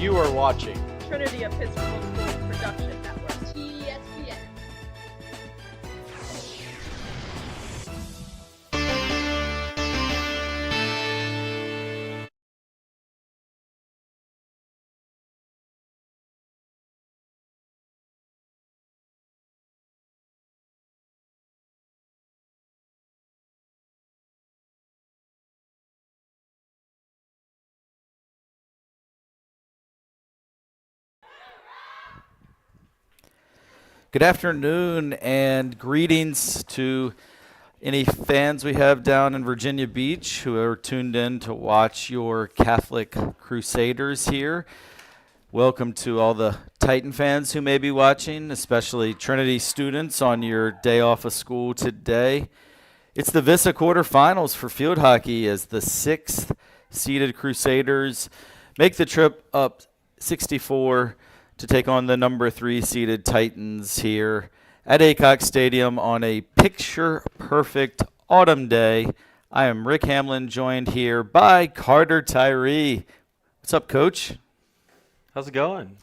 You are watching Trinity Episcopal School Production Network. TSPN. Good afternoon and greetings to any fans we have down in Virginia Beach who are tuned in to watch your Catholic Crusaders here. Welcome to all the Titan fans who may be watching, especially Trinity students on your day off of school today. It's the VISAA quarterfinals for field hockey as the 6th seeded Crusaders make the trip up 64 to take on the number 3 seeded Titans here at Aycock Stadium on a picture-perfect autumn day. I am Rick Hamlin, joined here by Carter Tyree. What's up, Coach? How's it going?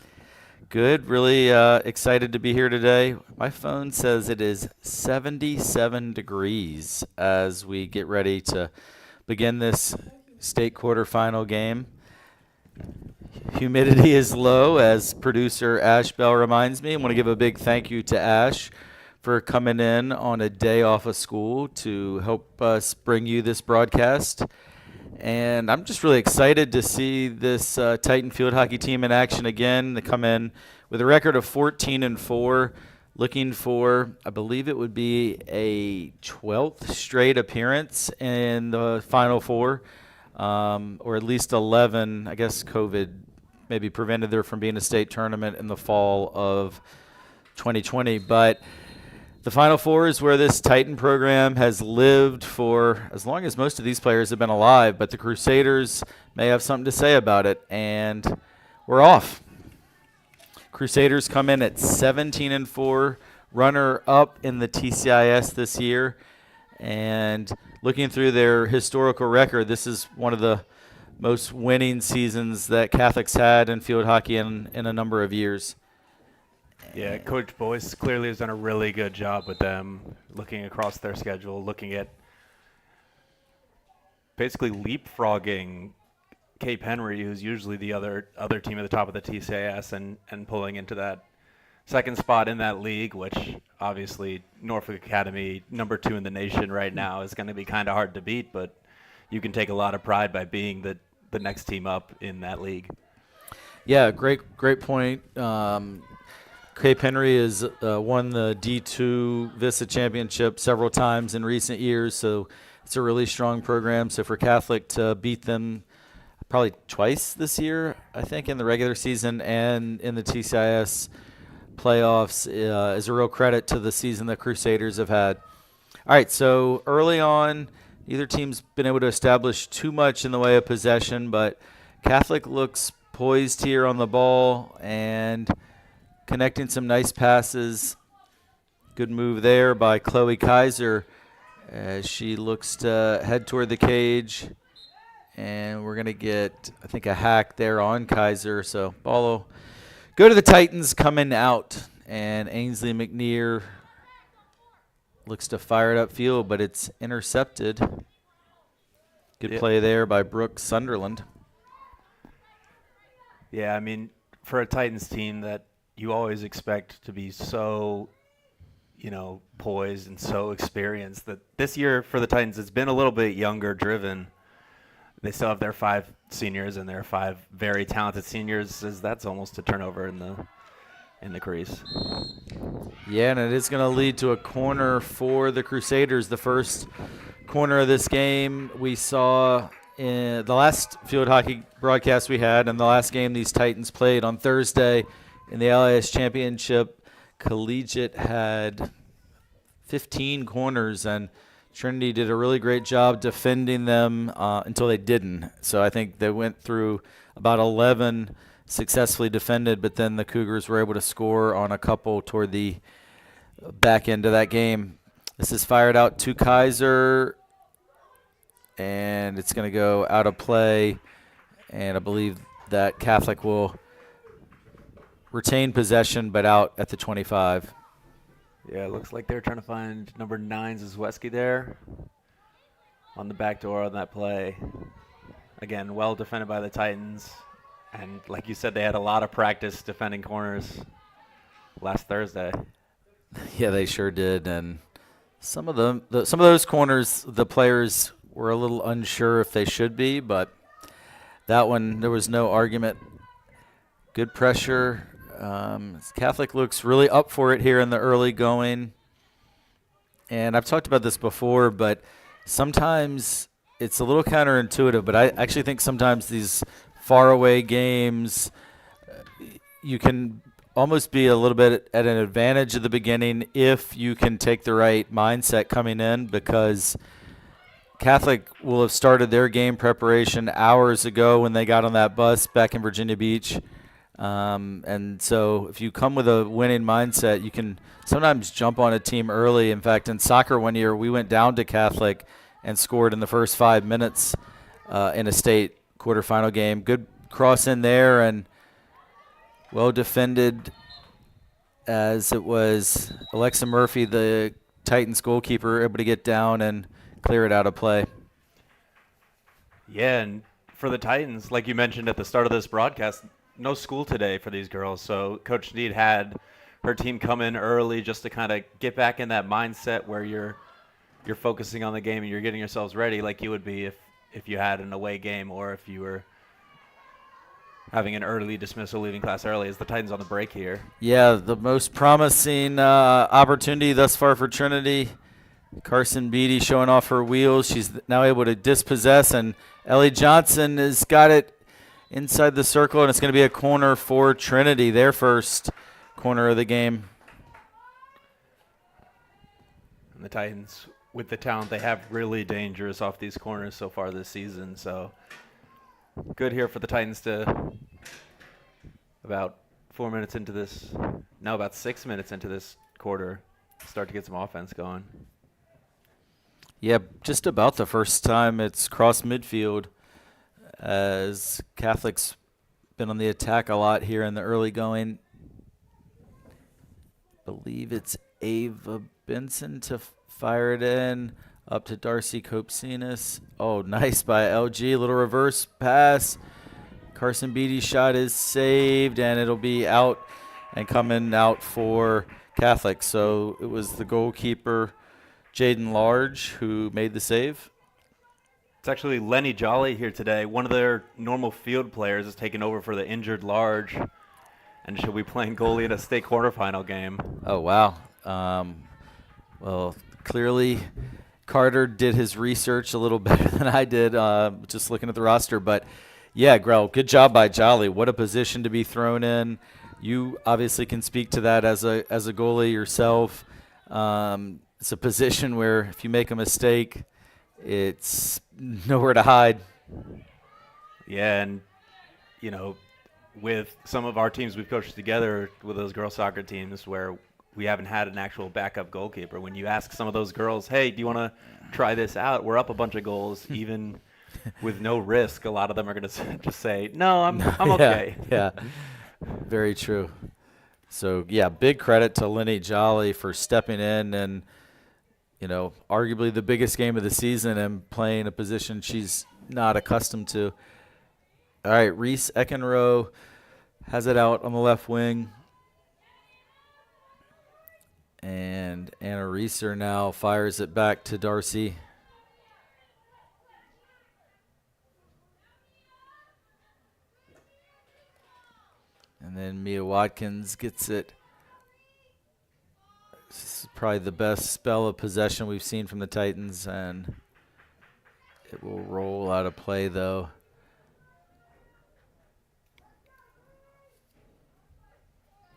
Good. Really excited to be here today. My phone says it is 77 degrees as we get ready to begin this state quarterfinal game. Humidity is low, as producer Ash Bell reminds me. I want to give a big thank you to Ash for coming in on a day off of school to help us bring you this broadcast. And I'm just really excited to see this Titan field hockey team in action again. They come in with a record of 14-4, looking for, I believe it would be a 12th straight appearance in the Final Four. Or at least 11. I guess COVID maybe prevented there from being a state tournament in the fall of 2020. But the Final Four is where this Titan program has lived for as long as most of these players have been alive. But the Crusaders may have something to say about it. And we're off. Crusaders come in at 17-4, runner-up in the TCIS this year. And looking through their historical record, this is one of the most winning seasons that Catholics had in field hockey in a number of years. Yeah, Coach Boyce clearly has done a really good job with them, looking across their schedule, looking at basically leapfrogging Cape Henry, who's usually the other team at the top of the TCIS, and pulling into that second spot in that league, which obviously Norfolk Academy, number 2 in the nation right now, is going to be kind of hard to beat, but you can take a lot of pride by being the next team up in that league. Yeah, great point. Cape Henry has won the D2 VISAA championship several times in recent years, so it's a really strong program. So for Catholic to beat them probably twice this year, I think, in the regular season and in the TCIS playoffs is a real credit to the season the Crusaders have had. All right, so early on, neither team's been able to establish too much in the way of possession, but Catholic looks poised here on the ball and connecting some nice passes. Good move there by Chloe Kaiser as she looks to head toward the cage. And we're going to get, I think, a hack there on Kaiser. So ball will go to the Titans coming out. And Ainsley McNear looks to fire it upfield, but it's intercepted. Good play there by Brooke Sunderland. Yeah, I mean, for a Titans team that you always expect to be so, poised and so experienced, that this year for the Titans it's been a little bit younger driven. They still have their 5 seniors and their 5 very talented seniors. That's almost a turnover in the crease. Yeah, and it is going to lead to a corner for the Crusaders. The first corner of this game we saw in the last field hockey broadcast we had, and the last game these Titans played on Thursday in the LIS Championship. Collegiate had 15 corners, and Trinity did a really great job defending them until they didn't. So I think they went through about 11 successfully defended, but then the Cougars were able to score on a couple toward the back end of that game. This is fired out to Kaiser, and it's going to go out of play, and I believe that Catholic will retain possession, but out at the 25. Yeah, it looks like they're trying to find number 9 Zweski there on the back door on that play. Again, well defended by the Titans. And like you said, they had a lot of practice defending corners last Thursday. Yeah, they sure did. And some of those corners, the players were a little unsure if they should be, but that one, there was no argument. Good pressure. Catholic looks really up for it here in the early going. And I've talked about this before, but sometimes it's a little counterintuitive, but I actually think sometimes these faraway games, you can almost be a little bit at an advantage at the beginning if you can take the right mindset coming in, because Catholic will have started their game preparation hours ago when they got on that bus back in Virginia Beach. And so if you come with a winning mindset, you can sometimes jump on a team early. In fact, in soccer one year, we went down to Catholic and scored in the first 5 minutes in a state quarterfinal game. Good cross in there and well defended, as it was Alexa Murphy, the Titans goalkeeper, able to get down and clear it out of play. Yeah, and for the Titans, like you mentioned at the start of this broadcast, no school today for these girls. So Coach Need had her team come in early just to kind of get back in that mindset where you're focusing on the game and you're getting yourselves ready like you would be if you had an away game or if you were having an early dismissal, leaving class early. As the Titans on the break here. Yeah, the most promising opportunity thus far for Trinity. Carson Beatty showing off her wheels. She's now able to dispossess, and Ellie Johnson has got it inside the circle, and it's going to be a corner for Trinity, their first corner of the game. And the Titans, with the talent they have, really dangerous off these corners so far this season. So good here for the Titans to about 4 minutes into this, now about 6 minutes into this quarter, start to get some offense going. Yeah, just about the first time it's cross midfield, as Catholic's been on the attack a lot here in the early going. Believe it's Ava Benson to fire it in, up to Darcy Kopsinas. Oh, nice by LG, little reverse pass. Carson Beatty's shot is saved, and it'll be out and coming out for Catholic. So it was the goalkeeper, Jaden Large, who made the save. It's actually Lenny Jolly here today. One of their normal field players is taking over for the injured Large, and she'll be playing goalie in a state quarterfinal game. Oh, wow. Well, clearly Carter did his research a little better than I did, just looking at the roster. But, yeah, Grell, good job by Jolly. What a position to be thrown in. You obviously can speak to that as a goalie yourself. It's a position where if you make a mistake, it's nowhere to hide. Yeah, and, you know, with some of our teams we've coached together with those girls soccer teams where we haven't had an actual backup goalkeeper, when you ask some of those girls, hey, do you want to try this out? We're up a bunch of goals, even with no risk. A lot of them are going to just say, no, I'm okay. Yeah, very true. So, yeah, big credit to Lenny Jolly for stepping in and, you know, arguably the biggest game of the season and playing a position she's not accustomed to. All right, Reese Eckenroe has it out on the left wing. And Anna Reeser now fires it back to Darcy. And then Mia Watkins gets it. This is probably the best spell of possession we've seen from the Titans, and it will roll out of play, though.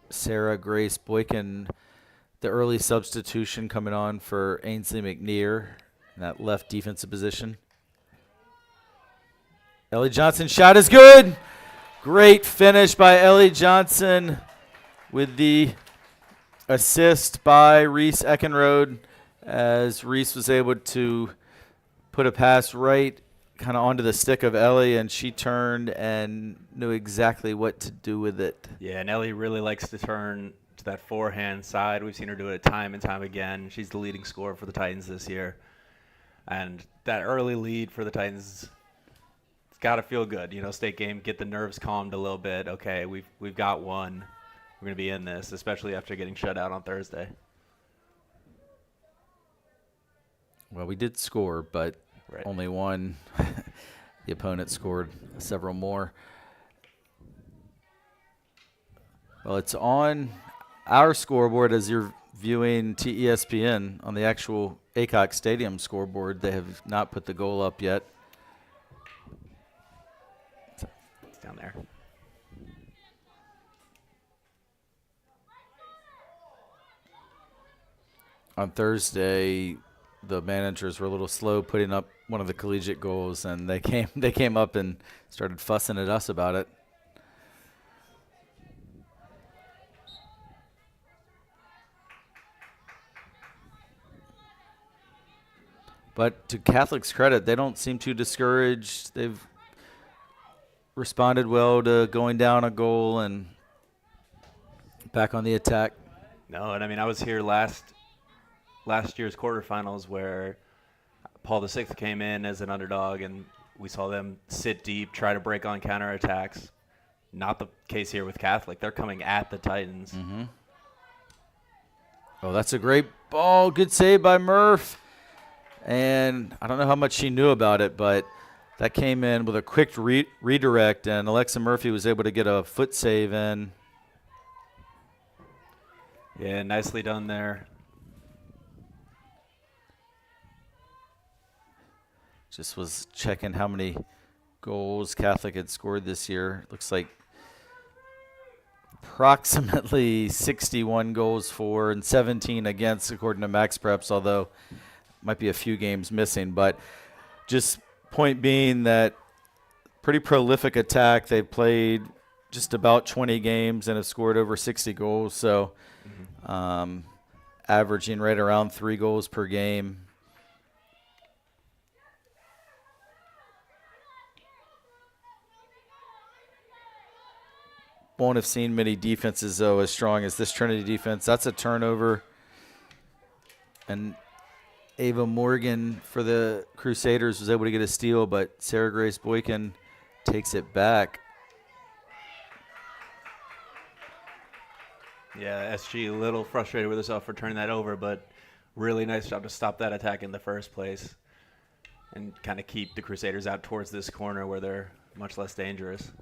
Sarah Grace Boykin, the early substitution coming on for Ainsley McNear in that left defensive position. Ellie Johnson shot is good. Great finish by Ellie Johnson with the assist by Reese Eckenrode, as Reese was able to put a pass right kind of onto the stick of Ellie, and she turned and knew exactly what to do with it. Yeah, and Ellie really likes to turn to that forehand side. We've seen her do it time and time again. She's the leading scorer for the Titans this year. And that early lead for the Titans, it's got to feel good. You know, state game, get the nerves calmed a little bit. Okay, we've got one. We're going to be in this, especially after getting shut out on Thursday. Well, we did score, but Right. only one. The opponent scored several more. Well, it's on our scoreboard as you're viewing TESPN. On the actual Aycock Stadium scoreboard, they have not put the goal up yet. It's down there. On Thursday, the managers were a little slow putting up one of the collegiate goals, and they came up and started fussing at us about it. But to Catholic's credit, they don't seem too discouraged. They've responded well to going down a goal and back on the attack. No, and I mean, I was here last year's quarterfinals where Paul VI came in as an underdog, and we saw them sit deep, try to break on counterattacks. Not the case here with Catholic. They're coming at the Titans. Mm-hmm. Oh, that's a great ball. Good save by Murph. And I don't know how much she knew about it, but that came in with a quick redirect, and Alexa Murphy was able to get a foot save in. Yeah, nicely done there. Just was checking how many goals Catholic had scored this year. Looks like approximately 61 goals for and 17 against, according to Max Preps, although might be a few games missing. But just point being that pretty prolific attack. They've played just about 20 games and have scored over 60 goals. So averaging right around 3 goals per game. Won't have seen many defenses, though, as strong as this Trinity defense. That's a turnover. And Ava Morgan for the Crusaders was able to get a steal, but Sarah Grace Boykin takes it back. Yeah, SG a little frustrated with herself for turning that over, but really nice job to stop that attack in the first place and kind of keep the Crusaders out towards this corner where they're much less dangerous.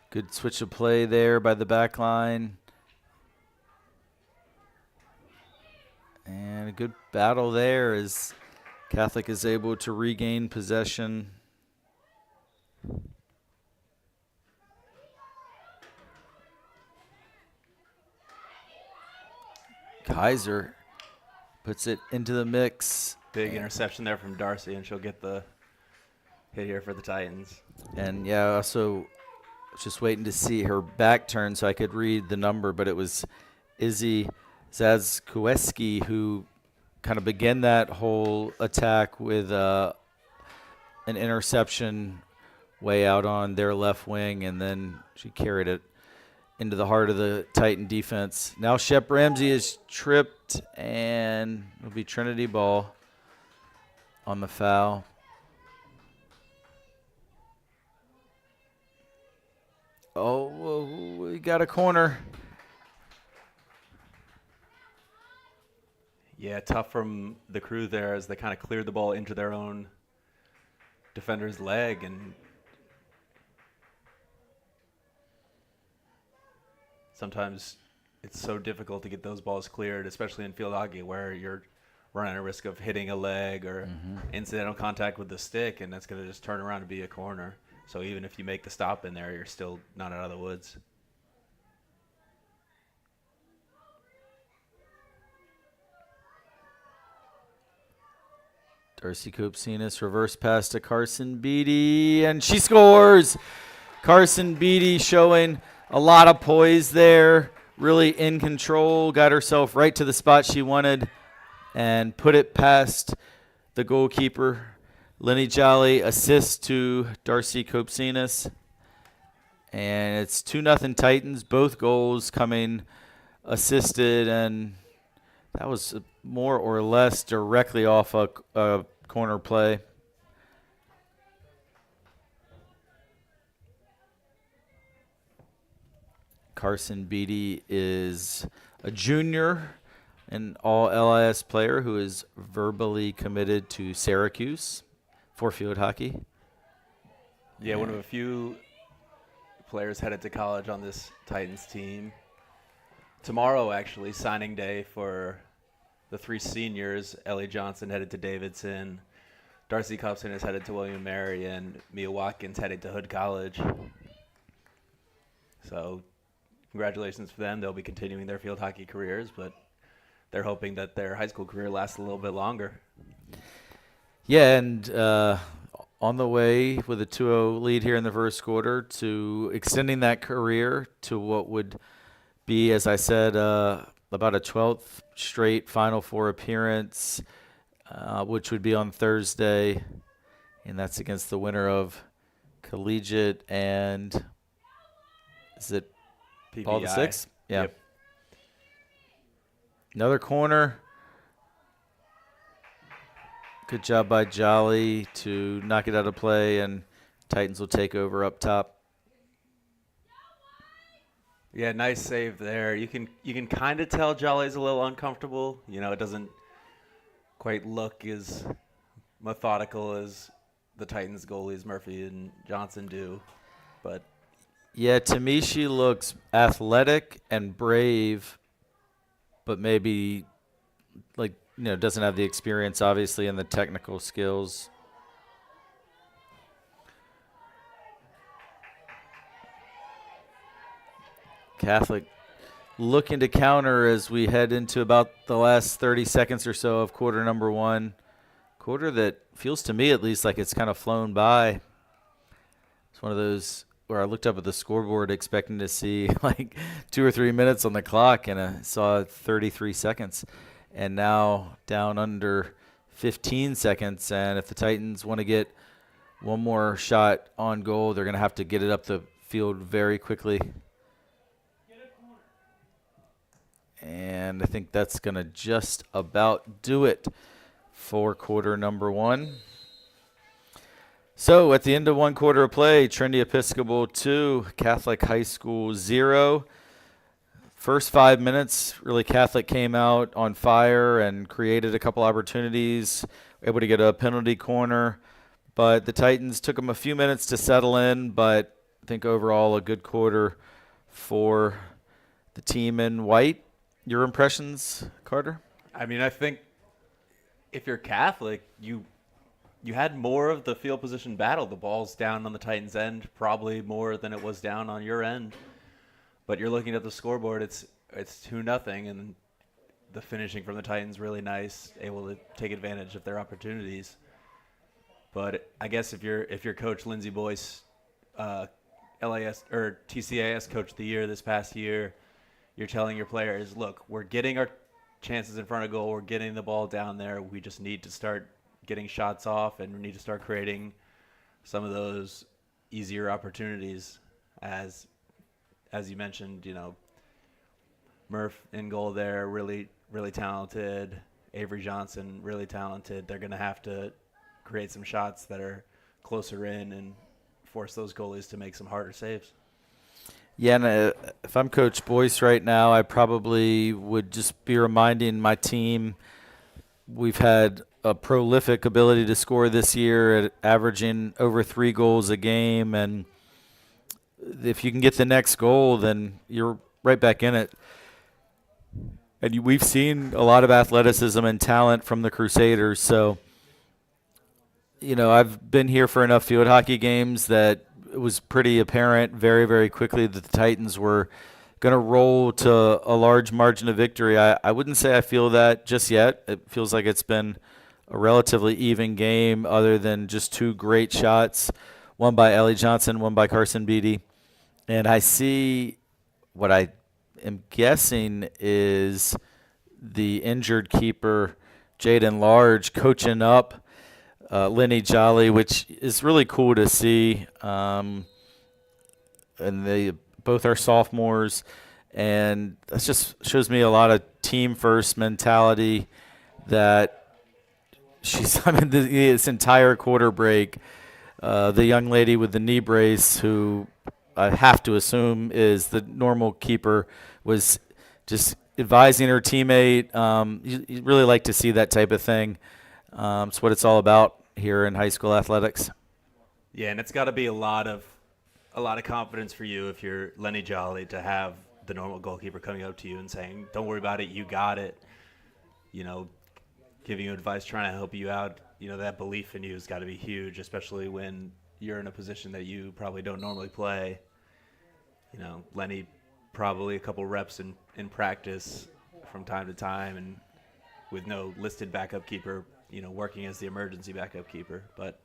Good switch of play there by the back line. And a good battle there as Catholic is able to regain possession. Kaiser puts it into the mix. Big interception there from Darcy, and she'll get the hit here for the Titans. And yeah, also just waiting to see her back turn so I could read the number, but it was Izzy Zazkueski who kind of began that whole attack with an interception way out on their left wing, and then she carried it into the heart of the Titan defense. Now Shep Ramsey is tripped, and it'll be Trinity ball on the foul. Oh, we got a corner. Yeah, tough from the Crew there as they kind of cleared the ball into their own defender's leg, and sometimes it's so difficult to get those balls cleared, especially in field hockey where you're running a risk of hitting a leg or incidental contact with the stick, and that's going to just turn around and be a corner. So even if you make the stop in there, you're still not out of the woods. Darcy Kopsinas reverse pass to Carson Beatty, and she scores. Carson Beatty showing a lot of poise there, really in control, got herself right to the spot she wanted and put it past the goalkeeper. Lenny Jolly assist to Darcy Kopsinas. And it's 2-0 Titans, both goals coming assisted, and that was more or less directly off a corner play. Carson Beatty is a junior, an all-LIS player who is verbally committed to Syracuse for field hockey. Yeah, one of a few players headed to college on this Titans team. Tomorrow, actually, signing day for the 3 seniors. Ellie Johnson headed to Davidson. Darcy Cupson is headed to William & Mary, and Mia Watkins headed to Hood College. So congratulations for them. They'll be continuing their field hockey careers, but they're hoping that their high school career lasts a little bit longer. Yeah, and on the way with a 2-0 lead here in the first quarter to extending that career to what would be, as I said, about a 12th straight Final Four appearance, which would be on Thursday, and that's against the winner of Collegiate and is it Paul the PPI. Sixth? Yeah. Yep. Another corner. Good job by Jolly to knock it out of play, and Titans will take over up top. Yeah, nice save there. You can kind of tell Jolly's a little uncomfortable. You know, it doesn't quite look as methodical as the Titans goalies Murphy and Johnson do, but Yeah, to me she looks athletic and brave, but maybe doesn't have the experience obviously and the technical skills. Catholic looking to counter as we head into about the last 30 seconds or so of quarter number 1. Quarter that feels to me at least like it's kind of flown by. It's one of those where I looked up at the scoreboard expecting to see like 2 or 3 minutes on the clock, and I saw 33 seconds. And now down under 15 seconds. And if the Titans want to get one more shot on goal, they're going to have to get it up the field very quickly. And I think that's going to just about do it for quarter number 1. So at the end of one quarter of play, Trinity Episcopal 2, Catholic High School 0. First 5 minutes, really Catholic came out on fire and created a couple opportunities, able to get a penalty corner. But the Titans took them a few minutes to settle in, but I think overall a good quarter for the team in white. Your impressions, Carter? I mean, I think if you're Catholic, you had more of the field position battle. The ball's down on the Titans' end, probably more than it was down on your end. But you're looking at the scoreboard; it's 2-0, and the finishing from the Titans really nice, able to take advantage of their opportunities. But I guess if you're Coach Lindsey Boyce, LAS or TCAS Coach of the Year this past year, you're telling your players, look, we're getting our chances in front of goal, we're getting the ball down there. We just need to start getting shots off, and we need to start creating some of those easier opportunities. As you mentioned, Murph in goal there, really, really talented. Avery Johnson, really talented. They're going to have to create some shots that are closer in and force those goalies to make some harder saves. Yeah, and if I'm Coach Boyce right now, I probably would just be reminding my team we've had a prolific ability to score this year at averaging over 3 goals a game, and if you can get the next goal, then you're right back in it. And we've seen a lot of athleticism and talent from the Crusaders. So, I've been here for enough field hockey games that it was pretty apparent very, very quickly that the Titans were going to roll to a large margin of victory. I wouldn't say I feel that just yet. It feels like it's been a relatively even game other than just 2 great shots. one by Ellie Johnson, one by Carson Beatty. And I see what I am guessing is the injured keeper, Jaden Large, coaching up Lenny Jolly, which is really cool to see. And they both are sophomores, and that just shows me a lot of team first mentality that she's, I mean, this entire quarter break, the young lady with the knee brace, who I have to assume is the normal keeper, was just advising her teammate. You really like to see that type of thing. It's what it's all about here in high school athletics. Yeah, and it's got to be a lot of confidence for you if you're Lenny Jolly to have the normal goalkeeper coming up to you and saying, "Don't worry about it, you got it." You know, giving you advice, trying to help you out. You know, that belief in you has got to be huge, especially when you're in a position that you probably don't normally play. You know, Lenny probably a couple reps in practice from time to time, and with no listed backup keeper, you know, working as the emergency backup keeper. But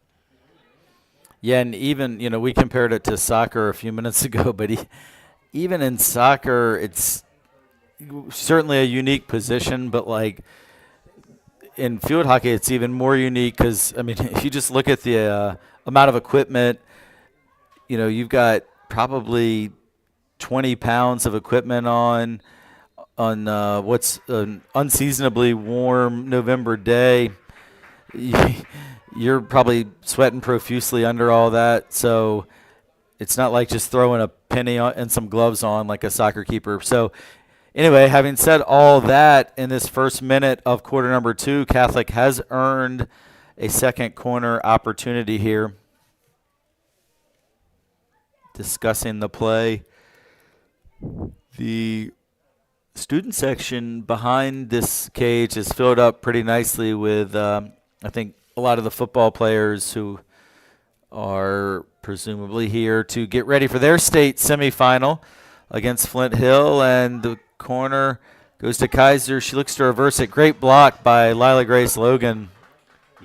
Yeah, and even, we compared it to soccer a few minutes ago, but even in soccer, it's certainly a unique position, but like in field hockey, it's even more unique because, I mean, if you just look at the amount of equipment, you've got probably 20 pounds of equipment on what's an unseasonably warm November day. You're probably sweating profusely under all that, so it's not like just throwing a penny and some gloves on like a soccer keeper. So anyway, having said all that, in this first minute of quarter number 2, Catholic has earned a second corner opportunity here. Discussing the play. The student section behind this cage is filled up pretty nicely with, I think, a lot of the football players who are presumably here to get ready for their state semifinal against Flint Hill. And the corner goes to Kaiser. She looks to reverse it. Great block by Lila Grace Logan.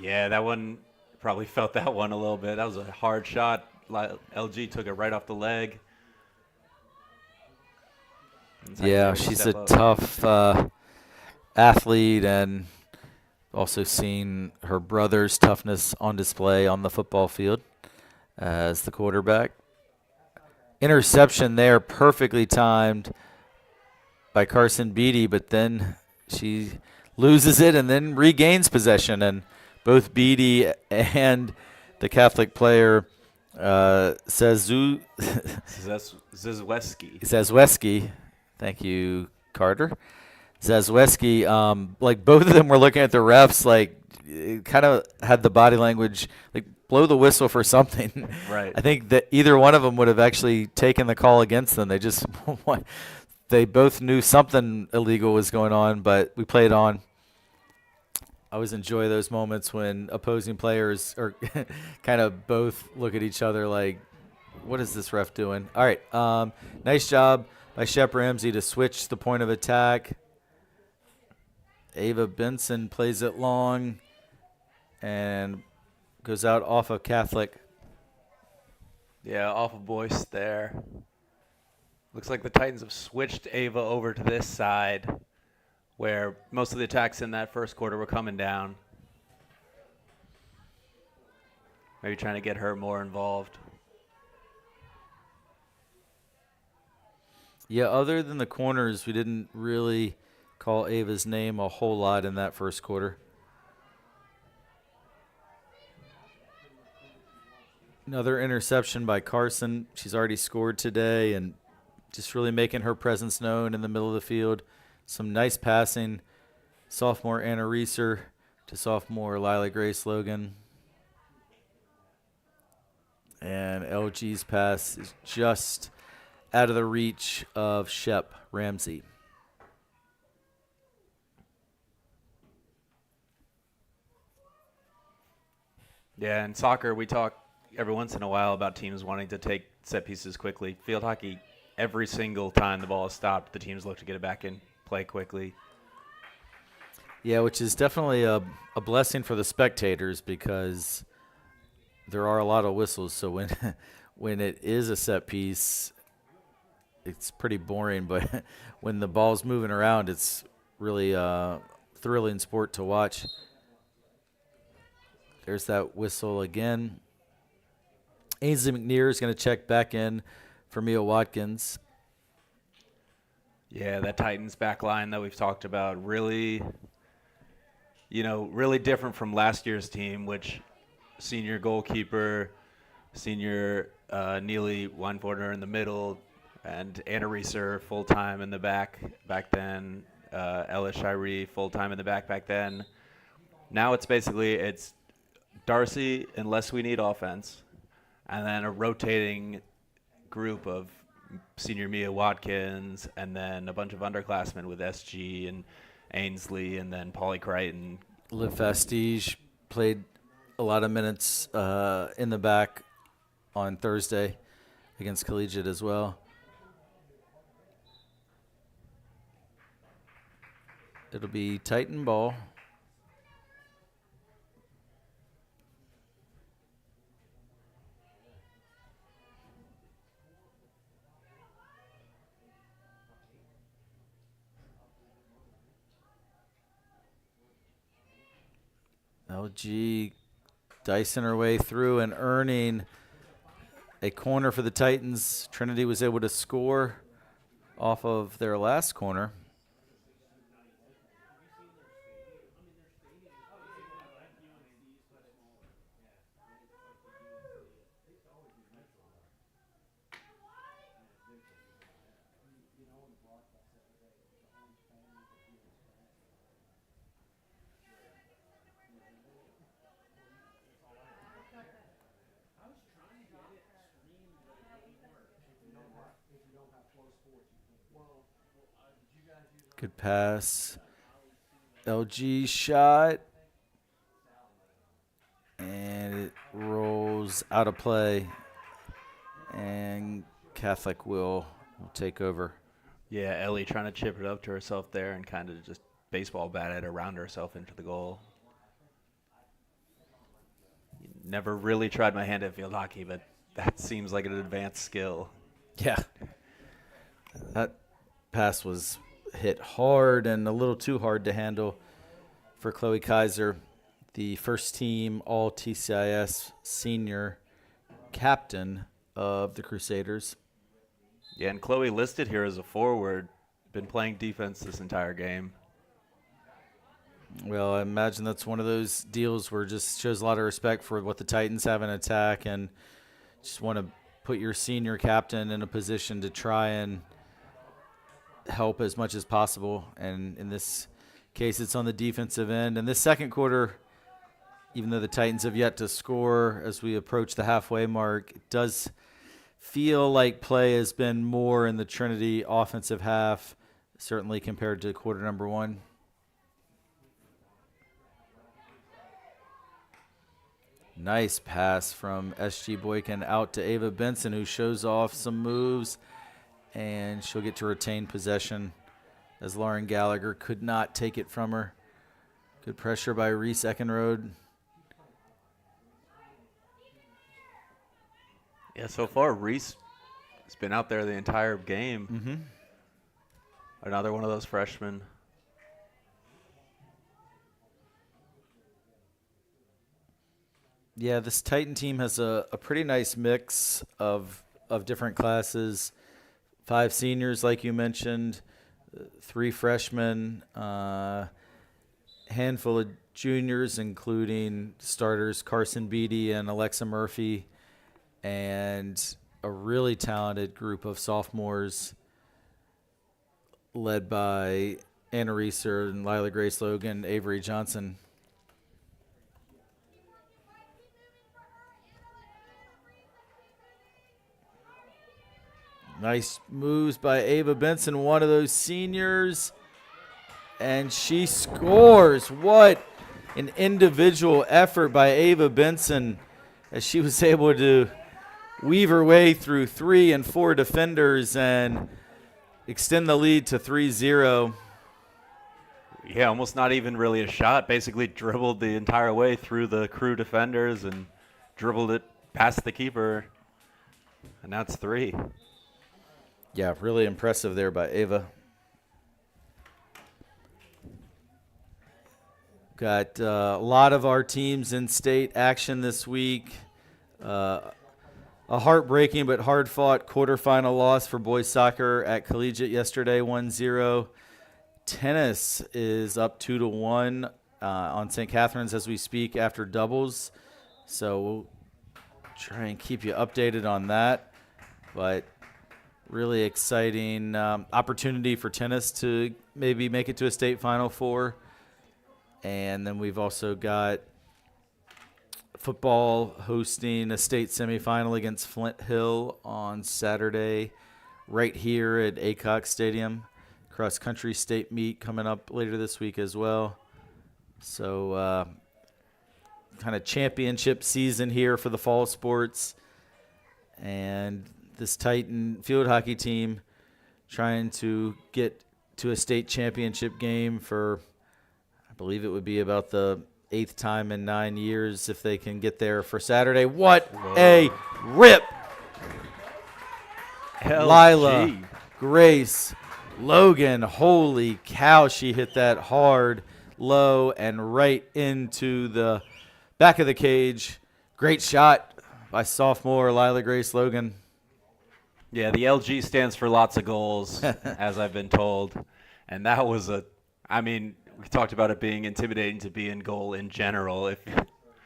yeah, that one probably felt that one a little bit. That was a hard shot. LG took it right off the leg. Yeah, she's a tough athlete, and also seen her brother's toughness on display on the football field as the quarterback. Interception there, perfectly timed by Carson Beatty, but then she loses it and then regains possession. And both Beatty and the Catholic player, Zazweski, thank you, Carter. Zazweski, like both of them were looking at the refs, like kind of had the body language, like blow the whistle for something. Right. I think that either one of them would have actually taken the call against them. They just, they both knew something illegal was going on, but we played on. I always enjoy those moments when opposing players are kind of both look at each other like, what is this ref doing? All right. Nice job by Shep Ramsey to switch the point of attack. Ava Benson plays it long and goes out off of Catholic. Yeah, off of Boyce there. Looks like the Titans have switched Ava over to this side where most of the attacks in that first quarter were coming down. Maybe trying to get her more involved. Yeah, other than the corners, we didn't really call Ava's name a whole lot in that first quarter. Another interception by Carson. She's already scored today and just really making her presence known in the middle of the field. Some nice passing. Sophomore Anna Reeser to sophomore Lila Grace Logan. And LG's pass is just out of the reach of Shep Ramsey. Yeah, in soccer, we talk every once in a while about teams wanting to take set pieces quickly. Field hockey, every single time the ball is stopped, the teams look to get it back in play quickly. Yeah, which is definitely a blessing for the spectators because there are a lot of whistles, so when when it is a set piece, it's pretty boring. But when the ball's moving around, it's really thrilling sport to watch. There's that whistle again. Ainsley McNear is going to check back in for Mia Watkins. Yeah, that Titans back line that we've talked about really, really different from last year's team, which senior goalkeeper, senior Neely Weinforder in the middle, and Anna Reeser full-time in the back then, Ella Shiree full-time in the back then. Now it's Darcy unless we need offense, and then a rotating group of senior Mia Watkins, and then a bunch of underclassmen with SG and Ainsley, and then Polly Crichton. Liv Fastige played a lot of minutes in the back on Thursday against Collegiate as well. It'll be Titan ball. LG dicing her way through and earning a corner for the Titans. Trinity was able to score off of their last corner. Good pass. LG shot. And it rolls out of play. And Catholic will take over. Yeah, Ellie trying to chip it up to herself there and kind of just baseball bat it around herself into the goal. Never really tried my hand at field hockey, but that seems like an advanced skill. Yeah. That pass was hit hard and a little too hard to handle for Chloe Kaiser, the first team all TCIS senior captain of the Crusaders. Yeah, and Chloe listed here as a forward, been playing defense this entire game. Well, I imagine that's one of those deals where it just shows a lot of respect for what the Titans have in attack and just want to put your senior captain in a position to try and help as much as possible. And in this case, it's on the defensive end. And this second quarter, even though the Titans have yet to score as we approach the halfway mark, it does feel like play has been more in the Trinity offensive half, certainly compared to quarter number one. Nice pass from SG Boykin out to Ava Benson, who shows off some moves, and she'll get to retain possession as Lauren Gallagher could not take it from her. Good pressure by Reese Eckenrode. Yeah, so far Reese has been out there the entire game. Mm-hmm. Another one of those freshmen. Yeah, this Titan team has a pretty nice mix of different classes. 5 seniors, like you mentioned, 3 freshmen, handful of juniors, including starters Carson Beatty and Alexa Murphy, and a really talented group of sophomores led by Anna Reeser and Lila Grace Logan, Avery Johnson. Nice moves by Ava Benson, one of those seniors, and she scores. What an individual effort by Ava Benson as she was able to weave her way through 3 and 4 defenders and extend the lead to 3-0. Yeah, almost not even really a shot. Basically dribbled the entire way through the crew defenders and dribbled it past the keeper, and now it's 3. Yeah, really impressive there by Ava. Got a lot of our teams in state action this week. A heartbreaking but hard-fought quarterfinal loss for boys soccer at Collegiate yesterday, 1-0. Tennis is up 2-1 on St. Catherine's as we speak after doubles. So we'll try and keep you updated on that. But really exciting opportunity for tennis to maybe make it to a state Final Four. And then we've also got football hosting a state semifinal against Flint Hill on Saturday right here at Aycock Stadium. Cross-country state meet coming up later this week as well. So kind of championship season here for the fall sports. And this Titan field hockey team trying to get to a state championship game for, I believe it would be about the 8th time in 9 years if they can get there for Saturday. What a rip! Lila, Grace, Logan, holy cow, she hit that hard, low, and right into the back of the cage. Great shot by sophomore Lila Grace Logan. Yeah, the LG stands for lots of goals, as I've been told. And that was we talked about it being intimidating to be in goal in general. If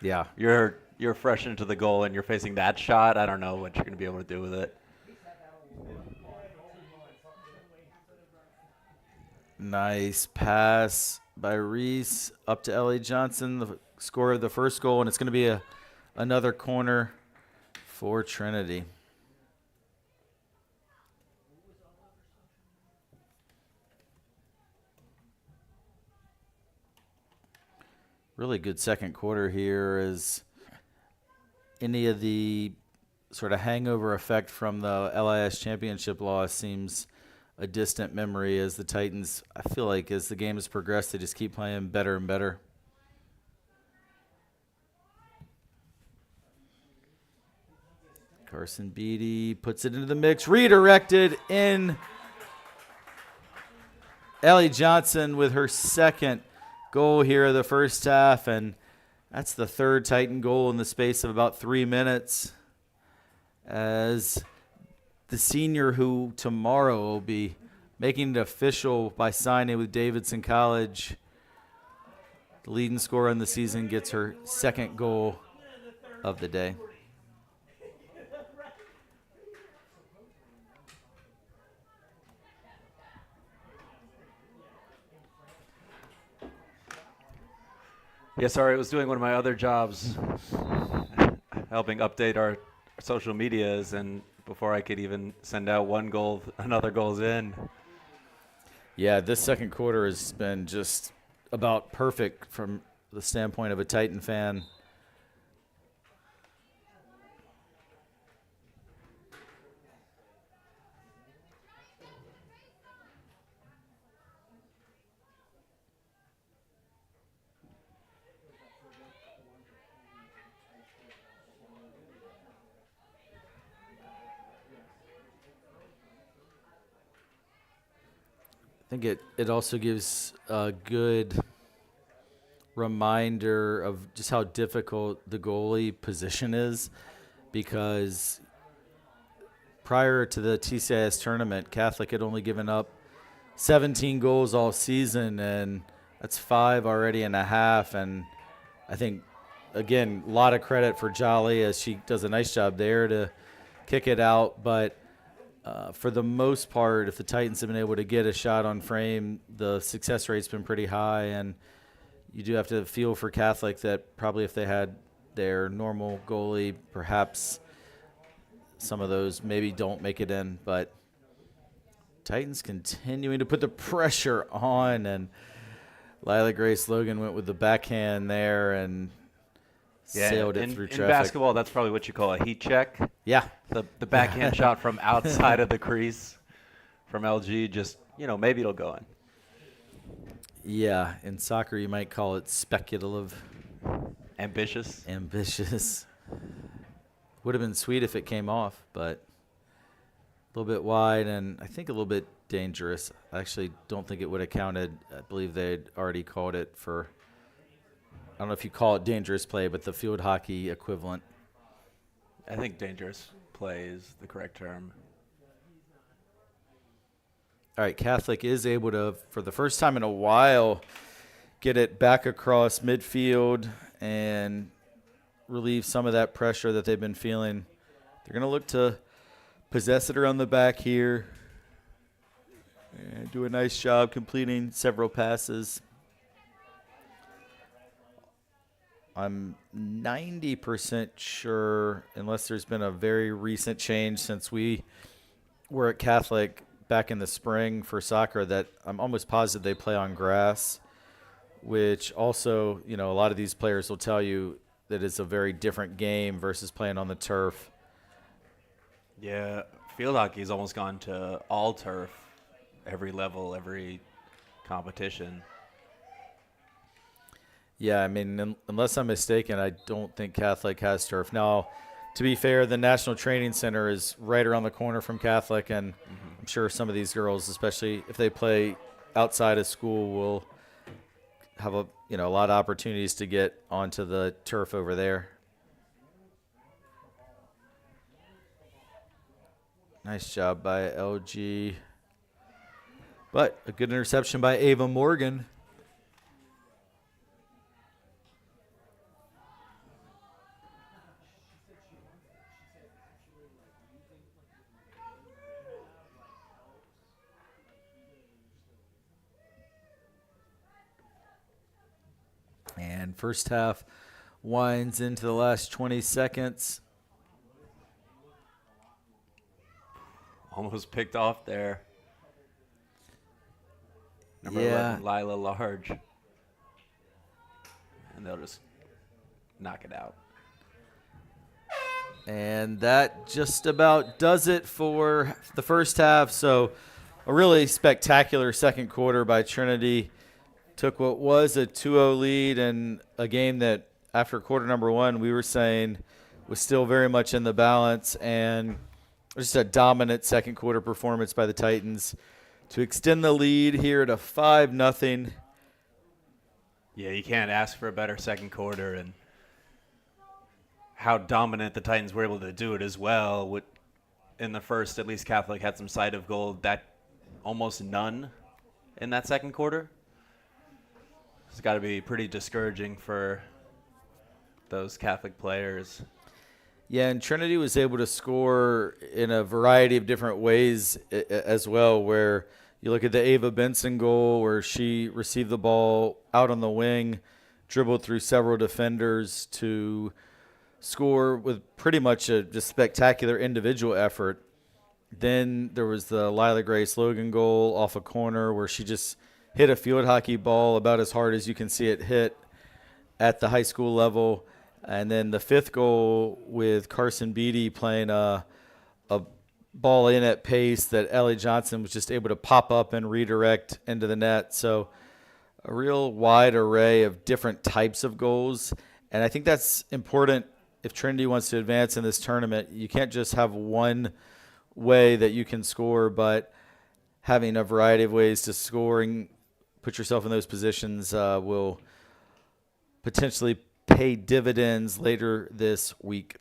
you're fresh into the goal and you're facing that shot, I don't know what you're going to be able to do with it. Nice pass by Reese up to Ellie Johnson, the scorer of the first goal, and it's going to be another corner for Trinity. Really good second quarter here as any of the sort of hangover effect from the LIS championship loss seems a distant memory as the Titans, I feel like as the game has progressed, they just keep playing better and better. Carson Beatty puts it into the mix, redirected in. Ellie Johnson with her second goal here of the first half, and that's the third Titan goal in the space of about 3 minutes as the senior who tomorrow will be making it official by signing with Davidson College, the leading scorer in the season, gets her second goal of the day. Yeah, sorry, I was doing one of my other jobs, helping update our social medias, and before I could even send out one goal, another goal's in. Yeah, this second quarter has been just about perfect from the standpoint of a Titan fan. I think it also gives a good reminder of just how difficult the goalie position is, because prior to the TCIS tournament, Catholic had only given up 17 goals all season, and that's 5 already and a half. And I think, again, a lot of credit for Jolly as she does a nice job there to kick it out. But for the most part, if the Titans have been able to get a shot on frame, the success rate's been pretty high. And you do have to feel for Catholic that probably if they had their normal goalie, perhaps some of those maybe don't make it in. But Titans continuing to put the pressure on, and Lila Grace Logan went with the backhand there and sailed it through traffic. In basketball, that's probably what you call a heat check. Yeah. The backhand shot from outside of the crease from LG, just, maybe it'll go in. Yeah, in soccer you might call it speculative. Ambitious. Would have been sweet if it came off, but a little bit wide and I think a little bit dangerous. I actually don't think it would have counted. I believe they'd already called it for, I don't know if you call it dangerous play, but the field hockey equivalent. I think dangerous play is the correct term. All right, Catholic is able to, for the first time in a while, get it back across midfield and relieve some of that pressure that they've been feeling. They're going to look to possess it around the back here and do a nice job completing several passes. I'm 90% sure, unless there's been a very recent change since we were at Catholic back in the spring for soccer, that I'm almost positive they play on grass, which also, you know, a lot of these players will tell you that it's a very different game versus playing on the turf. Yeah, field hockey's almost gone to all turf, every level, every competition. Yeah, I mean, unless I'm mistaken, I don't think Catholic has turf. Now, to be fair, the National Training Center is right around the corner from Catholic, and I'm sure some of these girls, especially if they play outside of school, will have a lot of opportunities to get onto the turf over there. Nice job by LG. But a good interception by Ava Morgan. And first half winds into the last 20 seconds. Almost picked off there. Number Yeah. 11, Lila Large. And they'll just knock it out. And that just about does it for the first half. So a really spectacular second quarter by Trinity. Took what was a 2-0 lead in a game that after quarter number one we were saying was still very much in the balance, and just a dominant second quarter performance by the Titans to extend the lead here to 5-0. Yeah, you can't ask for a better second quarter, and how dominant the Titans were able to do it as well. In the first, at least Catholic had some sight of goal, that almost none in that second quarter. It's got to be pretty discouraging for those Catholic players. Yeah, and Trinity was able to score in a variety of different ways as well, where you look at the Ava Benson goal where she received the ball out on the wing, dribbled through several defenders to score with pretty much a just spectacular individual effort. Then there was the Lila Grace Logan goal off a corner where she just hit a field hockey ball about as hard as you can see it hit at the high school level. And then the fifth goal with Carson Beatty playing a ball in at pace that Ellie Johnson was just able to pop up and redirect into the net. So a real wide array of different types of goals. And I think that's important if Trinity wants to advance in this tournament. You can't just have one way that you can score, but having a variety of ways to score and put yourself in those positions will potentially pay dividends later this week.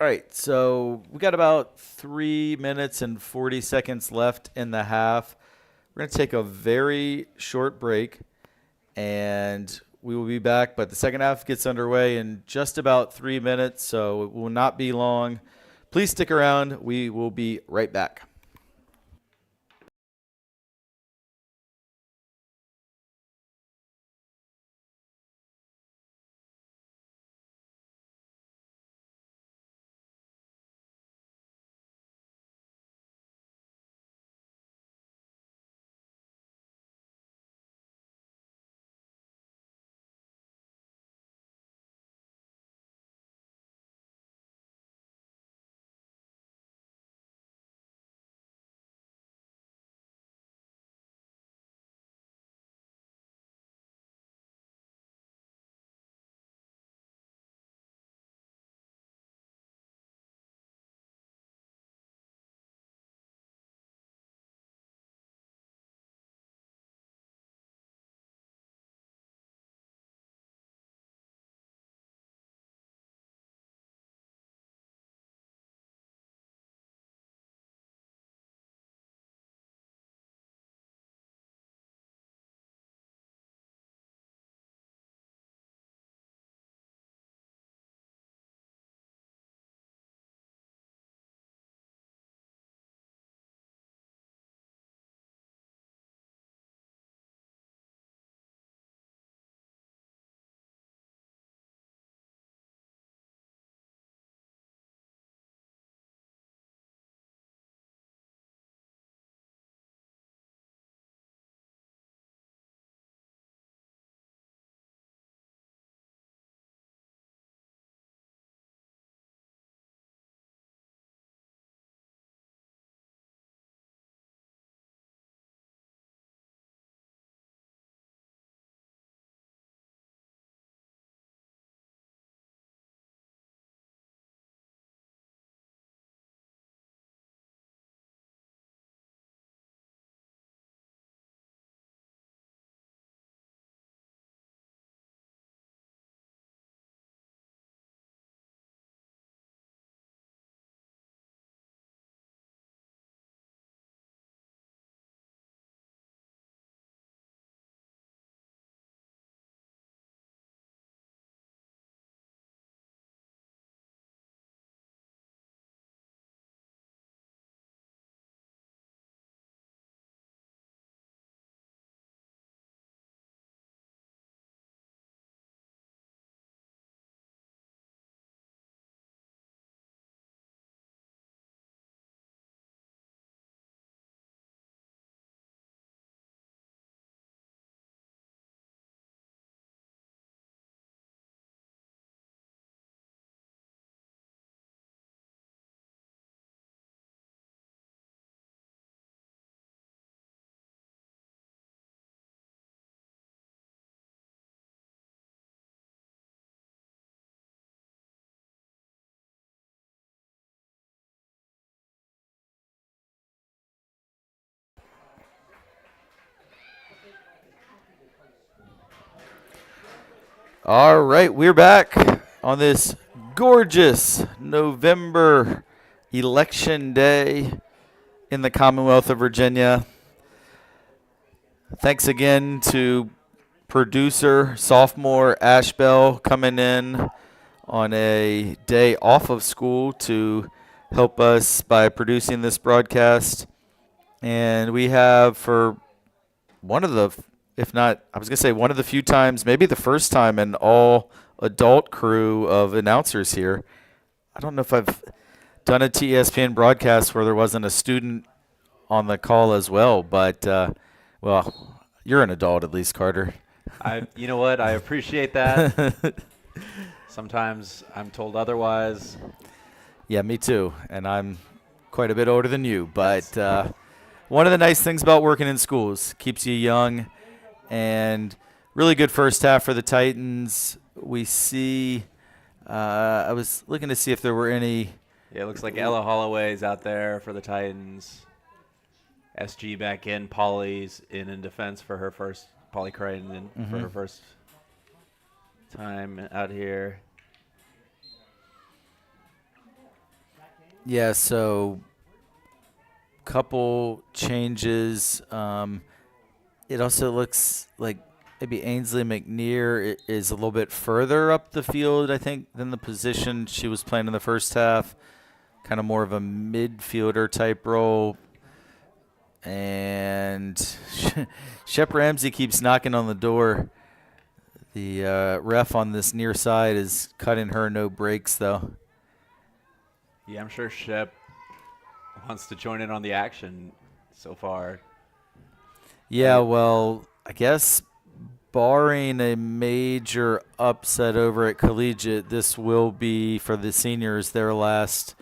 All right, so we got about 3 minutes and 40 seconds left in the half. We're going to take a very short break, and we will be back. But the second half gets underway in just about 3 minutes, so it will not be long. Please stick around. We will be right back. All right, we're back on this gorgeous November election day in the Commonwealth of Virginia. Thanks again to producer, sophomore Ash Bell coming in on a day off of school to help us by producing this broadcast. And we have for one of the, if not, I was going to say one of the few times, maybe the first time, an all-adult crew of announcers here. I don't know if I've done a TSPN broadcast where there wasn't a student on the call as well, but, well, you're an adult at least, Carter. You know what? I appreciate that. Sometimes I'm told otherwise. Yeah, me too. And I'm quite a bit older than you. But one of the nice things about working in schools, keeps you young, and really good first half for the Titans. We see, I was looking to see if there were any. Yeah, it looks like Ella Holloway's out there for the Titans. SG back in. Polly's in defense for her first. Polly Crichton for her first time out here. Yeah, so couple changes. It also looks like maybe Ainsley McNear is a little bit further up the field, I think, than the position she was playing in the first half. Kind of more of a midfielder type role. And Shep Ramsey keeps knocking on the door. The ref on this near side is cutting her no breaks, though. Yeah, I'm sure Shep wants to join in on the action so far. Yeah, well, I guess barring a major upset over at Collegiate, this will be, for the seniors, their last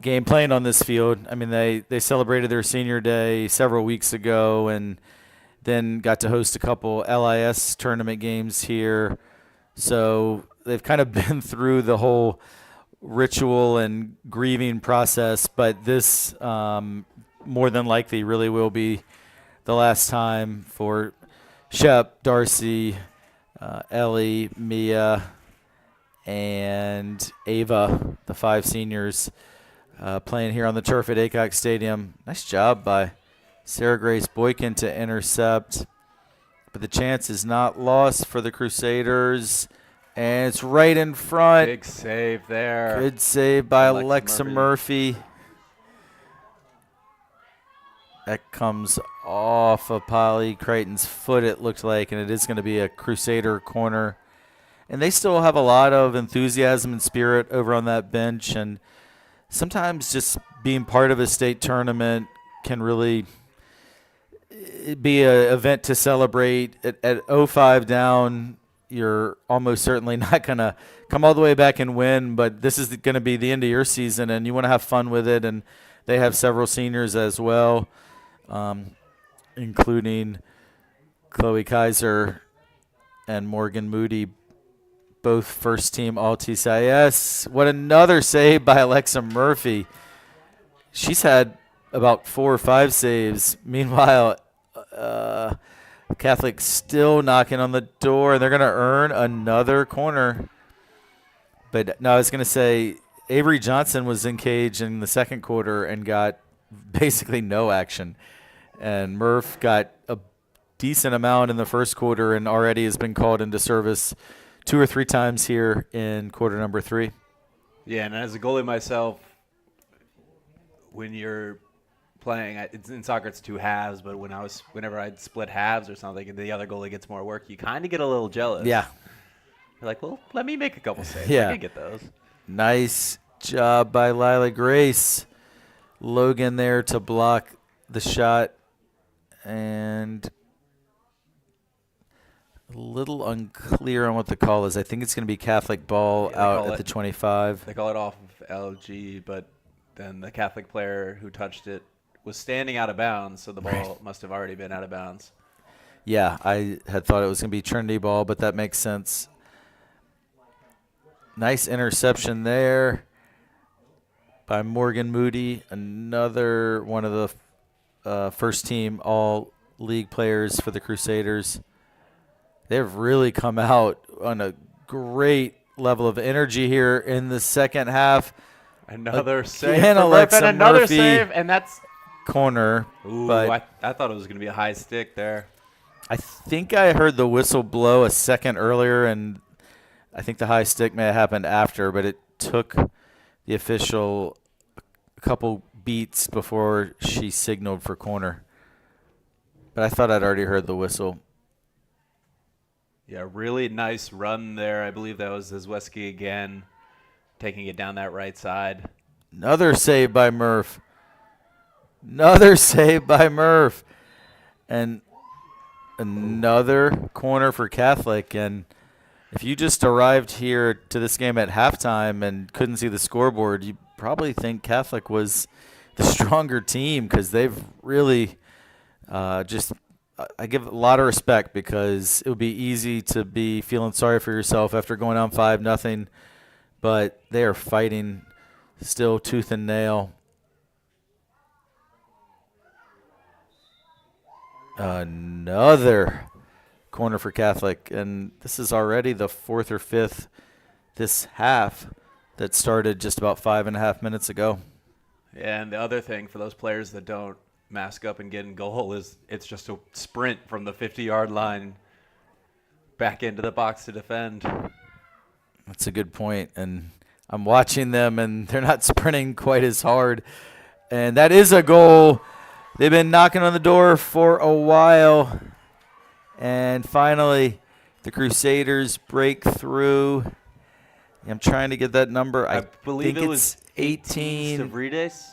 game playing on this field. I mean, they celebrated their senior day several weeks ago and then got to host a couple LIS tournament games here. So they've kind of been through the whole ritual and grieving process, but this more than likely really will be the last time for Shep, Darcy, Ellie, Mia, and Ava, the 5 seniors, playing here on the turf at Aycock Stadium. Nice job by Sarah Grace Boykin to intercept. But the chance is not lost for the Crusaders. And it's right in front. Big save there. Good save by Alexa Murphy. That comes off of Polly Crichton's foot, it looked like, and it is going to be a Crusader corner. And they still have a lot of enthusiasm and spirit over on that bench, and sometimes just being part of a state tournament can really be an event to celebrate. At 0-5 down, you're almost certainly not going to come all the way back and win, but this is going to be the end of your season, and you want to have fun with it. And they have several seniors as well, including Chloe Kaiser and Morgan Moody, both first-team All-TCIS. What another save by Alexa Murphy. She's had about 4 or 5 saves. Meanwhile, Catholic still knocking on the door, and they're going to earn another corner. But no, I was going to say Avery Johnson was engaged in the second quarter and got basically no action. And Murph got a decent amount in the first quarter and already has been called into service 2 or 3 times here in quarter number 3. Yeah, and as a goalie myself, when you're playing, in soccer it's 2 halves, but whenever I'd split halves or something and the other goalie gets more work, you kind of get a little jealous. Yeah. You're like, well, let me make a couple saves. Yeah. I can get those. Nice job by Lila Grace. Logan there to block the shot. And a little unclear on what the call is. I think it's going to be Catholic ball out at the 25. They call it off of LG, but then the Catholic player who touched it was standing out of bounds, so the ball must have already been out of bounds. Yeah, I had thought it was going to be Trinity ball, but that makes sense. Nice interception there by Morgan Moody, another one of the first-team all-league players for the Crusaders. They've really come out on a great level of energy here in the second half. Another save Again, for Alexa Murphy, and another Murphy. save, and that's Corner. ooh. But I thought it was going to be a high stick there. I think I heard the whistle blow a second earlier, and I think the high stick may have happened after, but it took the official a couple beats before she signaled for corner. But I thought I'd already heard the whistle. Yeah, really nice run there. I believe that was Zizweski again, taking it down that right side. Another save by Murph. Another save by Murph. And another corner for Catholic. And if you just arrived here to this game at halftime and couldn't see the scoreboard, you probably think Catholic was the stronger team, because they've really I give a lot of respect, because it would be easy to be feeling sorry for yourself after going down 5-0, but they are fighting still tooth and nail. Another corner for Catholic, and this is already the fourth or fifth this half that started just about 5.5 minutes ago. And the other thing for those players that don't mask up and get in goal is it's just a sprint from the 50-yard line back into the box to defend. That's a good point, and I'm watching them, and they're not sprinting quite as hard. And that is a goal. They've been knocking on the door for a while. And finally, the Crusaders break through. I'm trying to get that number. I believe think it was 18. Savrides.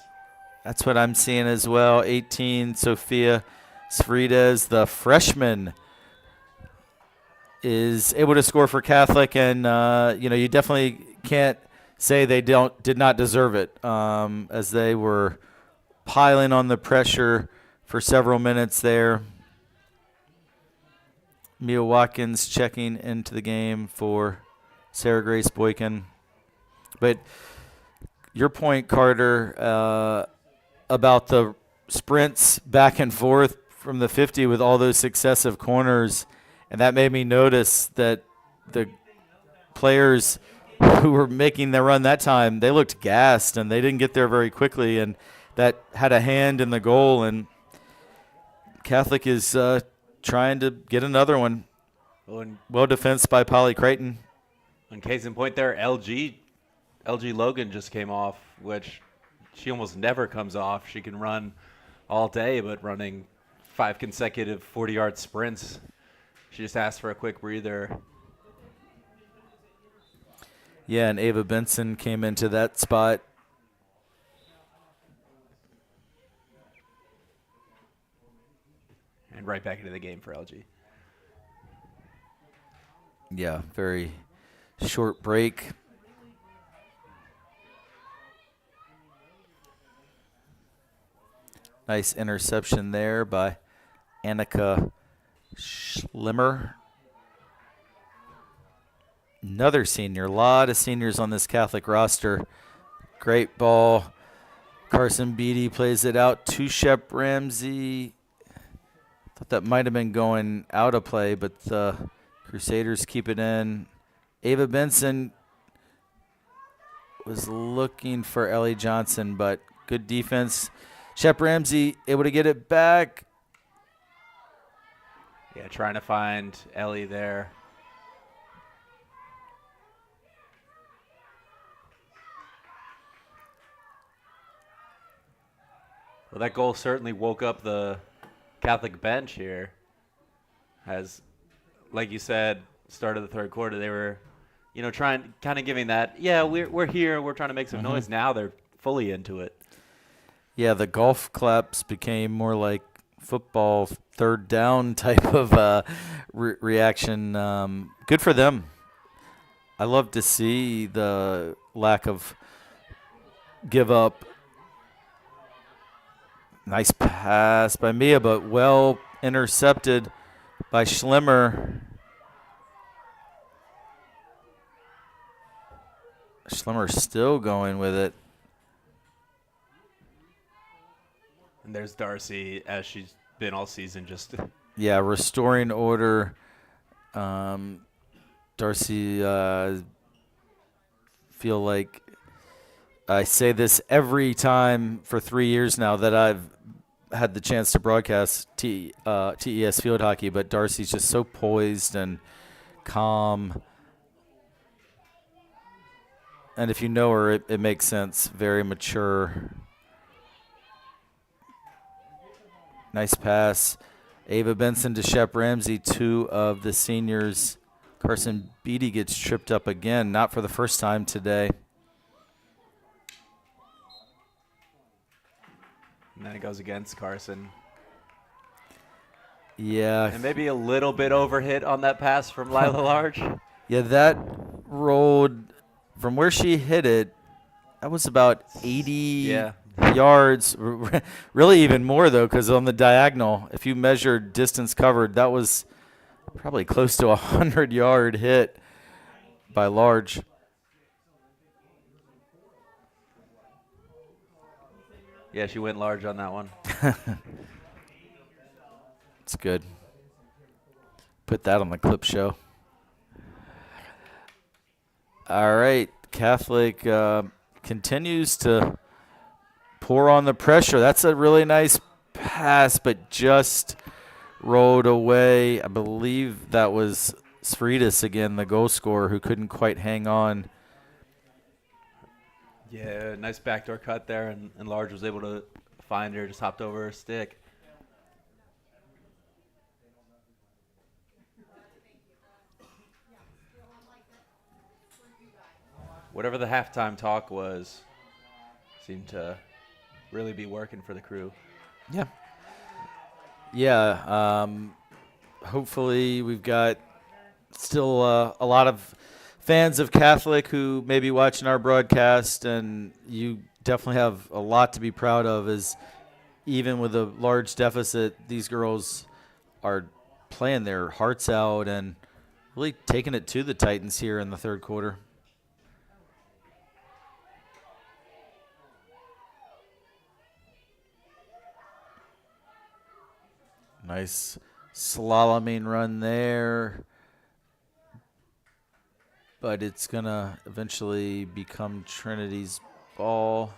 That's what I'm seeing as well. 18, Sofia Savrides, the freshman, is able to score for Catholic. And, you definitely can't say they did not deserve it, as they were piling on the pressure for several minutes there. Mia Watkins checking into the game for Sarah Grace Boykin. But your point, Carter, about the sprints back and forth from the 50 with all those successive corners, and that made me notice that the players who were making the run that time, they looked gassed, and they didn't get there very quickly, and that had a hand in the goal, and Catholic is trying to get another one. Well defensed by Polly Creighton. In case in point there, LG Logan just came off, which she almost never comes off. She can run all day, but running 5 consecutive 40-yard sprints, she just asked for a quick breather. Yeah, and Ava Benson came into that spot. And right back into the game for LG. Yeah, very short break. Nice interception there by Annika Schlimmer. Another senior. A lot of seniors on this Catholic roster. Great ball. Carson Beatty plays it out to Shep Ramsey. Thought that might have been going out of play, but the Crusaders keep it in. Ava Benson was looking for Ellie Johnson, but good defense. Shep Ramsey able to get it back. Yeah, trying to find Ellie there. Well, that goal certainly woke up the Catholic bench here. As, like you said, start of the third quarter, they were, trying, kind of giving that, yeah, we're here, we're trying to make some noise. Now they're fully into it. Yeah, the golf claps became more like football third down type of reaction. Good for them. I love to see the lack of give up. Nice pass by Mia, but well intercepted by Schlimmer. Schlimmer still going with it. And there's Darcy, as she's been all season, just Yeah, restoring order. Darcy, feel like I say this every time for 3 years now that I've had the chance to broadcast TES field hockey, but Darcy's just so poised and calm. And if you know her, it makes sense. Very mature. Nice pass. Ava Benson to Shep Ramsey, 2 of the seniors. Carson Beatty gets tripped up again, not for the first time today. And then it goes against Carson. Yeah. And maybe a little bit overhit on that pass from Lila Large. Yeah, that rolled from where she hit it. That was about 80 yards. Really even more, though, because on the diagonal, if you measured distance covered, that was probably close to a 100-yard hit by Large. Yeah, she went large on that one. It's good. Put that on the clip show. All right, Catholic continues to pour on the pressure. That's a really nice pass, but just rolled away. I believe that was Sfridis again, the goal scorer, who couldn't quite hang on. Yeah, nice backdoor cut there, and Large was able to find her, just hopped over her stick. Whatever the halftime talk was, seemed to really be working for the crew. Yeah. Yeah. Hopefully we've got still a lot of fans of Catholic who may be watching our broadcast, and you definitely have a lot to be proud of, as even with a large deficit, these girls are playing their hearts out and really taking it to the Titans here in the third quarter. Nice slaloming run there. But it's going to eventually become Trinity's ball.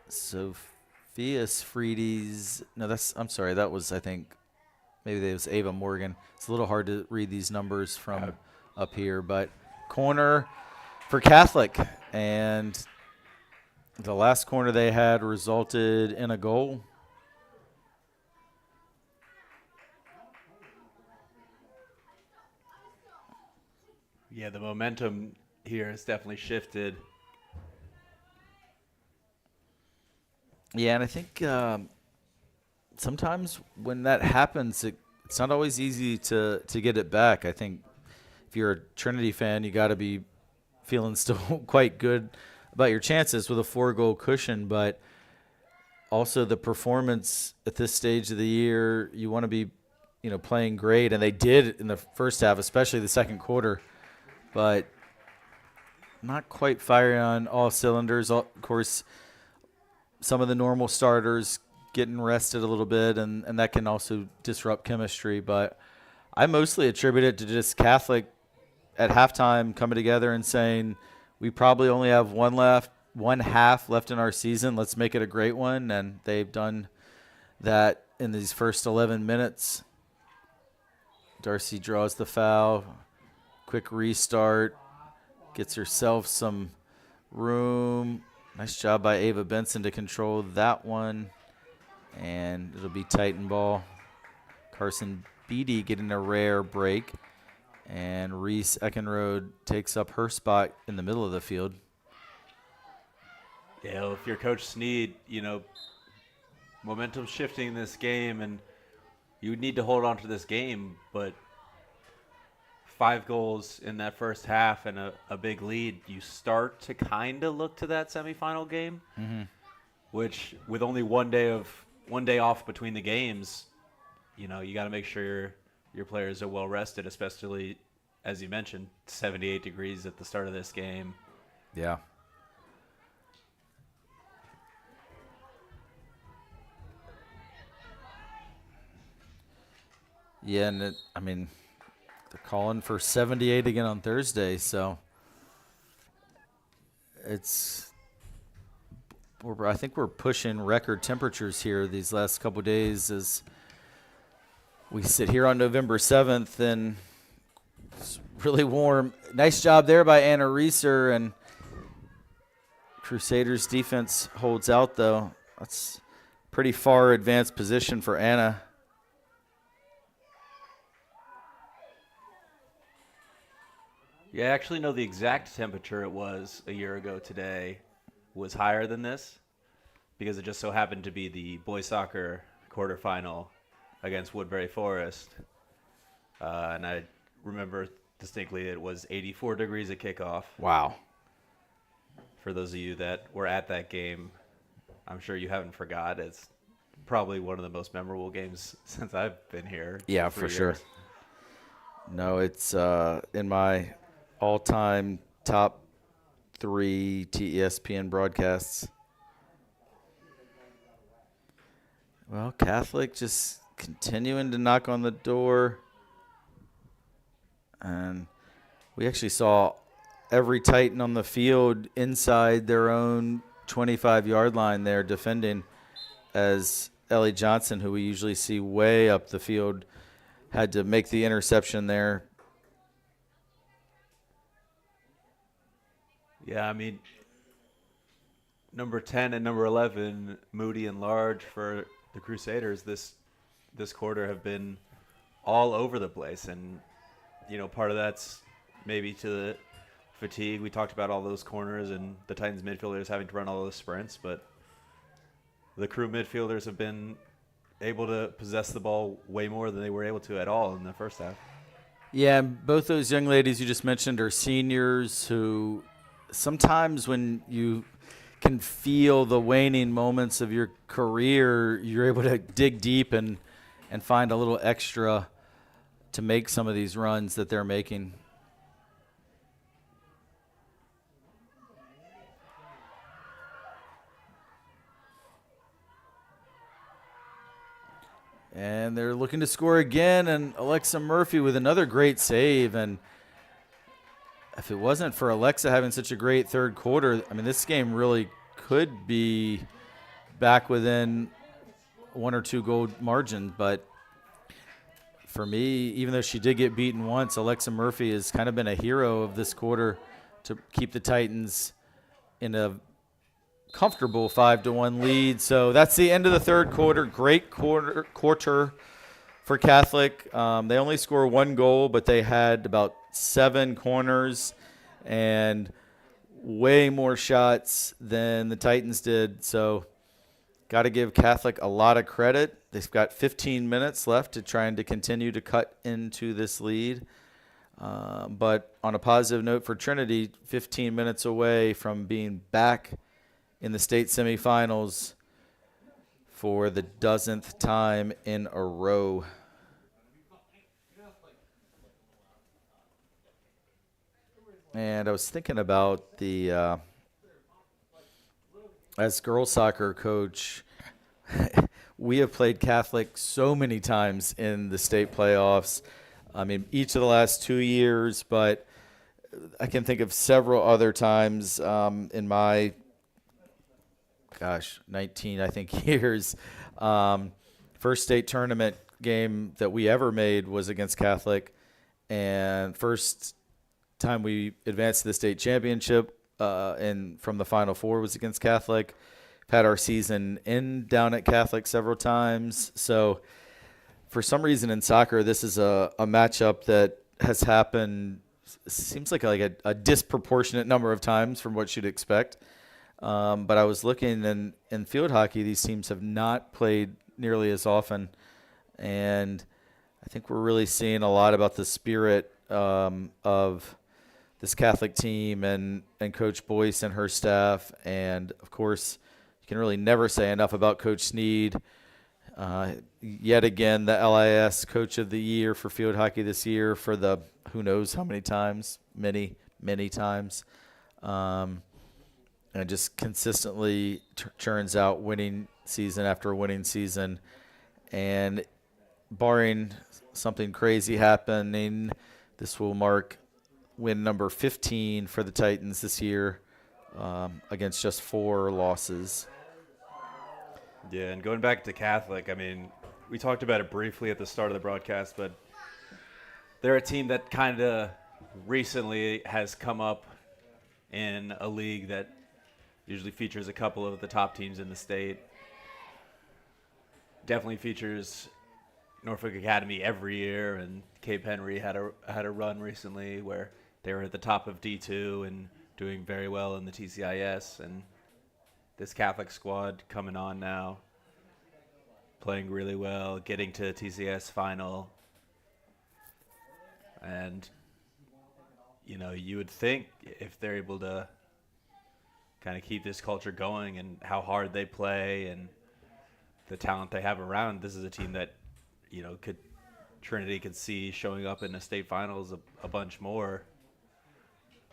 Sophia Sfridis. No, I'm sorry. That was, I think, maybe it was Ava Morgan. It's a little hard to read these numbers from up here. But corner for Catholic. And the last corner they had resulted in a goal. Yeah, the momentum here has definitely shifted. Yeah, and I think sometimes when that happens, it's not always easy to get it back. I think if you're a Trinity fan, you got to be feeling still quite good about your chances with a 4-goal cushion, but also the performance at this stage of the year, you want to be, playing great, and they did in the first half, especially the second quarter, but not quite firing on all cylinders. Of course, some of the normal starters getting rested a little bit, and that can also disrupt chemistry, but I mostly attribute it to just Catholic at halftime coming together and saying, we probably only have one half left in our season. Let's make it a great one. And they've done that in these first 11 minutes. Darcy draws the foul. Quick restart. Gets herself some room. Nice job by Ava Benson to control that one. And it'll be Titan ball. Carson Beatty getting a rare break. And Reese Eckenrode takes up her spot in the middle of the field. Yeah, well, if you're Coach Sneed, momentum shifting in this game, and you would need to hold on to this game, but 5 goals in that first half and a big lead, you start to kind of look to that semifinal game, which with only one day off between the games, you got to make sure your players are well rested, especially, as you mentioned, 78 degrees at the start of this game. Yeah. Yeah, and they're calling for 78 again on Thursday, so I think we're pushing record temperatures here these last couple days as we sit here on November 7th, and it's really warm. Nice job there by Anna Reeser, and Crusaders defense holds out, though. That's pretty far advanced position for Anna. Yeah, I actually know the exact temperature it was a year ago today was higher than this because it just so happened to be the boys soccer quarterfinal against Woodbury Forest. And I remember distinctly it was 84 degrees at kickoff. Wow. For those of you that were at that game, I'm sure you haven't forgot. It's probably one of the most memorable games since I've been here. Yeah, for sure. No, it's in my all-time top 3 TESPN broadcasts. Well, Catholic just continuing to knock on the door. And we actually saw every Titan on the field inside their own 25-yard line there defending, as Ellie Johnson, who we usually see way up the field, had to make the interception there. Yeah, I mean, number 10 and number 11, Moody and Large for the Crusaders this quarter have been all over the place. And, you know, part of that's maybe to the fatigue. We talked about all those corners and the Titans midfielders having to run all those sprints, but the Crew midfielders have been able to possess the ball way more than they were able to at all in the first half. Yeah, both those young ladies you just mentioned are seniors who sometimes when you can feel the waning moments of your career, you're able to dig deep and find a little extra to make some of these runs that they're making. And they're looking to score again, and Alexa Murphy with another great save. And if it wasn't for Alexa having such a great third quarter, I mean, this game really could be back within 1 or 2 goal margin. But for me, even though she did get beaten once, Alexa Murphy has kind of been a hero of this quarter to keep the Titans in a comfortable 5-1 lead. So that's the end of the third quarter. Great quarter for Catholic. They only scored 1 goal, but they had about 7 corners and way more shots than the Titans did. So got to give Catholic a lot of credit. They've got 15 minutes left to trying to continue to cut into this lead. But on a positive note for Trinity, 15 minutes away from being back in the state semifinals for the 10th time in a row. And I was thinking about the, as girls soccer coach, we have played Catholic so many times in the state playoffs. I mean, each of the last 2 years, but I can think of several other times in my 19, I think, years. First state tournament game that we ever made was against Catholic, and first time we advanced to the state championship and from the Final Four was against Catholic. Had our season down at Catholic several times. So for some reason in soccer, this is a matchup that has happened, seems like a disproportionate number of times from what you'd expect. But I was looking, and in field hockey, these teams have not played nearly as often. And I think we're really seeing a lot about the spirit of this Catholic team and Coach Boyce and her staff. And, of course, you can really never say enough about Coach Sneed. Yet again, the LIS Coach of the Year for field hockey this year for the who knows how many times, many, many times. And just consistently churns out winning season after winning season. And barring something crazy happening, this will mark win number 15 for the Titans this year, against just 4 losses. Yeah, and going back to Catholic, I mean, we talked about it briefly at the start of the broadcast, but they're a team that kind of recently has come up in a league that usually features a couple of the top teams in the state. Definitely features Norfolk Academy every year, and Cape Henry had a run recently where they were at the top of D2 and doing very well in the TCIS, and this Catholic squad coming on now, playing really well, getting to TCS final. And, you know, you would think if they're able to kind of keep this culture going and how hard they play and the talent they have around, this is a team that, you know, Trinity could see showing up in the state finals a bunch more,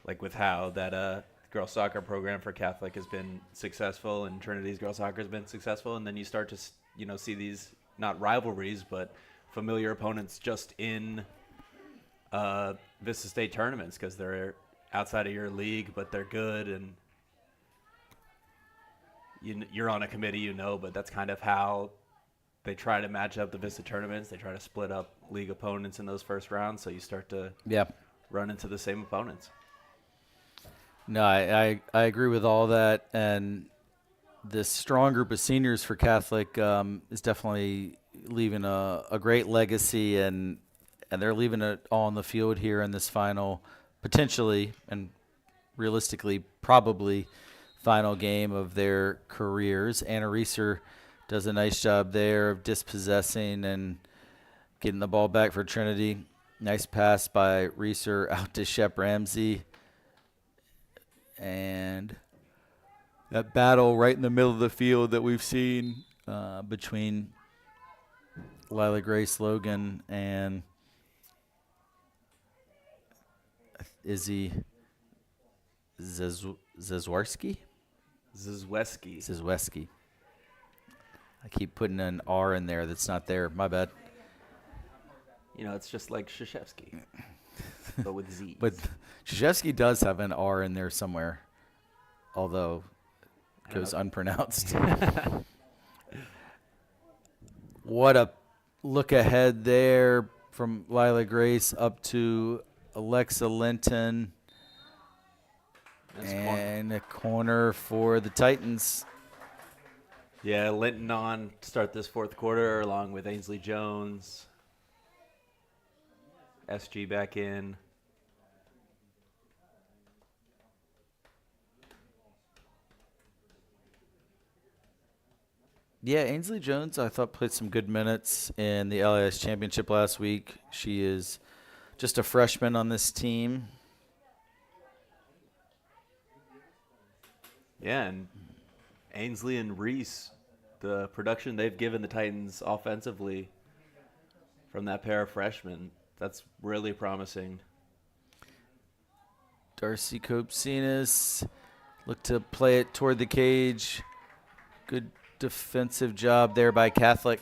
like with how that girls soccer program for Catholic has been successful and Trinity's girls soccer has been successful. And then you start to, you know, see these not rivalries, but familiar opponents just in VISAA state tournaments because they're outside of your league, but they're good. And you're on a committee, you know, but that's kind of how they try to match up the VISAA tournaments. They try to split up league opponents in those first rounds, so you start to run into the same opponents. No, I agree with all that, and this strong group of seniors for Catholic is definitely leaving a great legacy, and they're leaving it all on the field here in this final, potentially and realistically probably final game of their careers. Anna Reeser does a nice job there of dispossessing and getting the ball back for Trinity. Nice pass by Reeser out to Shep Ramsey. And that battle right in the middle of the field that we've seen between Lila Grace Logan and Izzy Zazwarski? Zazweski. I keep putting an R in there that's not there. My bad. You know, it's just like Krzyzewski, but with Z's. But Krzyzewski does have an R in there somewhere, although it goes unpronounced. What a look ahead there from Lila Grace up to Alexa Linton. And a corner for the Titans. Yeah, Linton on to start this fourth quarter along with Ainsley Jones. SG back in. Yeah, Ainsley Jones, I thought, played some good minutes in the LIS Championship last week. She is just a freshman on this team. Yeah, and Ainsley and Reese, the production they've given the Titans offensively from that pair of freshmen, that's really promising. Darcy Kopsinas looked to play it toward the cage. Good defensive job there by Catholic.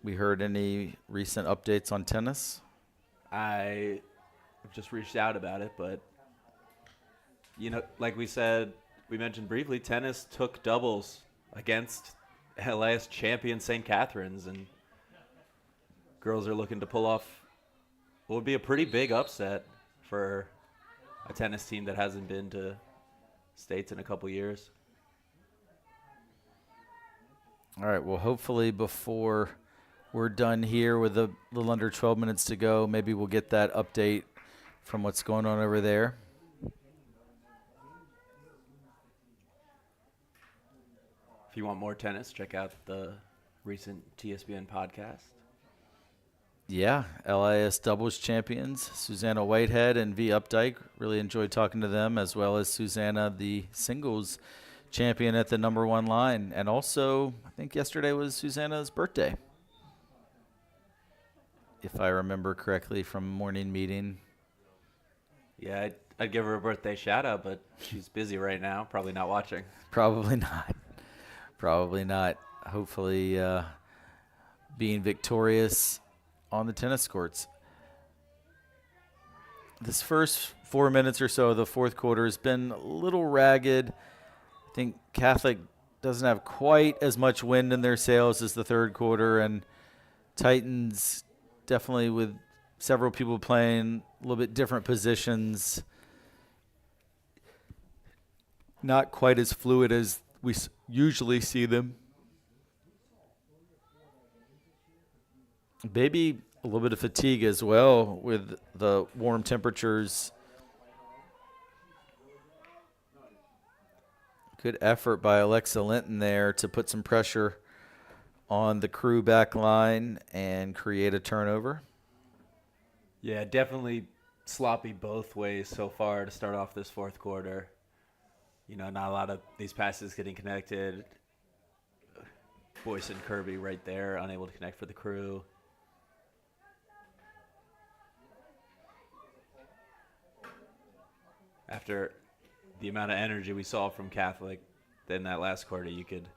We heard any recent updates on tennis? I just reached out about it, but, you know, like we mentioned briefly, tennis took doubles against LIS champion St. Catherine's, and girls are looking to pull off what would be a pretty big upset for a tennis team that hasn't been to states in a couple years. All right, well, hopefully before we're done here with a little under 12 minutes to go, maybe we'll get that update from what's going on over there. If you want more tennis, check out the recent TSBN podcast. Yeah, LIS doubles champions, Susanna Whitehead and V. Updike. Really enjoyed talking to them, as well as Susanna, the singles champion at the number 1 line. And also, I think yesterday was Susanna's birthday, if I remember correctly from morning meeting. Yeah, I'd give her a birthday shout out, but she's busy right now, probably not watching. Probably not. Probably not. Hopefully being victorious on the tennis courts. This first 4 minutes or so of the fourth quarter has been a little ragged. I think Catholic doesn't have quite as much wind in their sails as the third quarter, and Titans definitely with several people playing a little bit different positions. Not quite as fluid as we usually see them. Maybe a little bit of fatigue as well with the warm temperatures. Good effort by Alexa Linton there to put some pressure on the Crew back line and create a turnover. Yeah, definitely sloppy both ways so far to start off this fourth quarter. You know, not a lot of these passes getting connected. Boyce and Kirby right there, unable to connect for the Crew. After the amount of energy we saw from Catholic in that last quarter, you could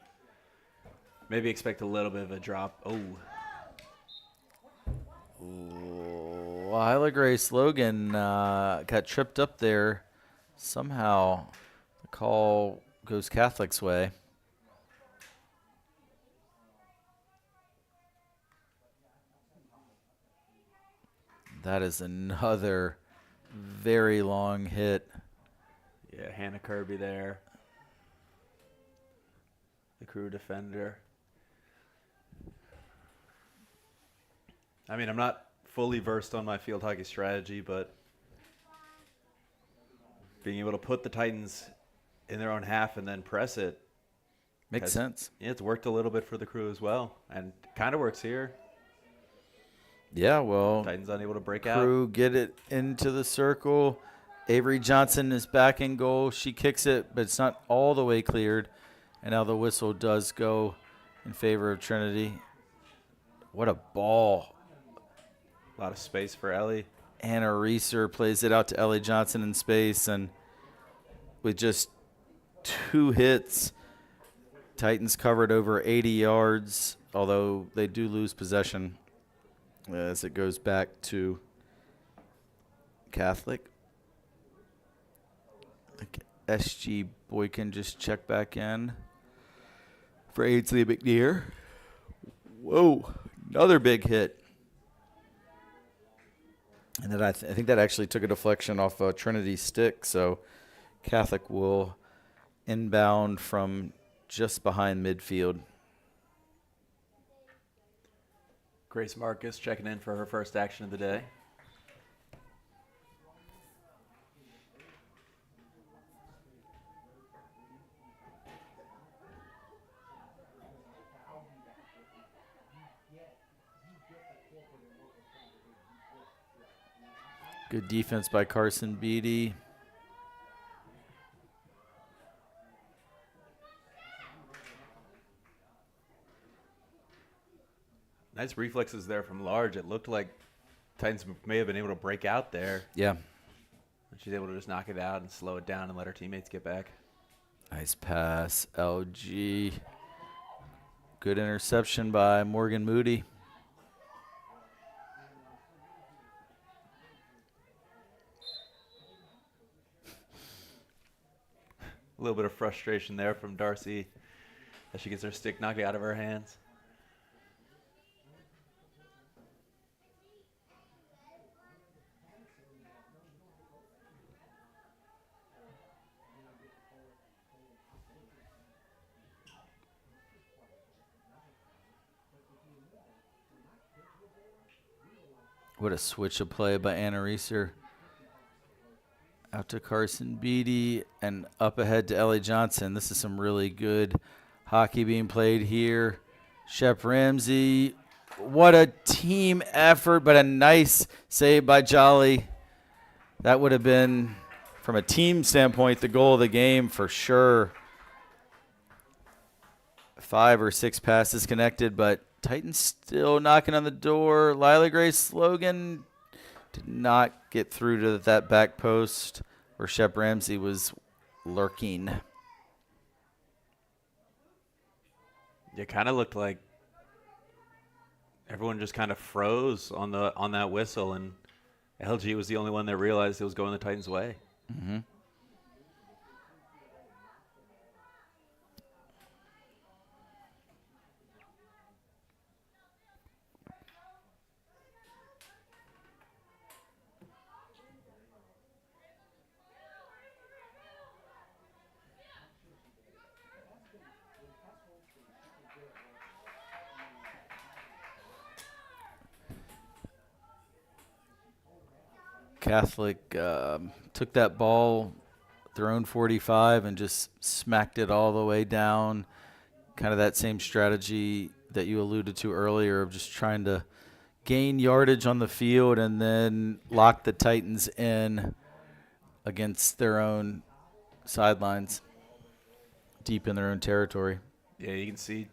maybe expect a little bit of a drop. Lila Grace Logan got tripped up there. Somehow the call goes Catholic's way. That is another very long hit. Yeah, Hannah Kirby there. The Crew defender. I mean, I'm not fully versed on my field hockey strategy, but being able to put the Titans in their own half and then press it. Makes sense. Yeah, it's worked a little bit for the Crew as well, and kind of works here. Yeah, well, Titans unable to break out. Crew get it into the circle. Avery Johnson is back in goal. She kicks it, but it's not all the way cleared. And now the whistle does go in favor of Trinity. What a ball. A lot of space for Ellie. Anna Reeser plays it out to Ellie Johnson in space, and with just 2 hits, Titans covered over 80 yards, although they do lose possession as it goes back to Catholic. SG Boykin just checked back in for Ainsley McNear. Whoa, another big hit. And then I think that actually took a deflection off Trinity's stick, so Catholic will inbound from just behind midfield. Grace Marcus checking in for her first action of the day. Good defense by Carson Beatty. Nice reflexes there from Large. It looked like Titans may have been able to break out there. Yeah. She's able to just knock it out and slow it down and let her teammates get back. Nice pass, LG. Good interception by Morgan Moody. A little bit of frustration there from Darcy as she gets her stick knocked out of her hands. What a switch of play by Anna Reeser. Out to Carson Beatty and up ahead to Ellie Johnson. This is some really good hockey being played here. Shep Ramsey. What a team effort, but a nice save by Jolly. That would have been, from a team standpoint, the goal of the game for sure. 5 or 6 passes connected, but Titans still knocking on the door. Lila Grace Logan did not get through to that back post where Shep Ramsey was lurking. It kind of looked like everyone just kind of froze on that whistle, and LG was the only one that realized it was going the Titans' way. Mm-hmm. Catholic took that ball, their own 45, and just smacked it all the way down. Kind of that same strategy that you alluded to earlier of just trying to gain yardage on the field and then lock the Titans in against their own sidelines, deep in their own territory. Yeah, you can see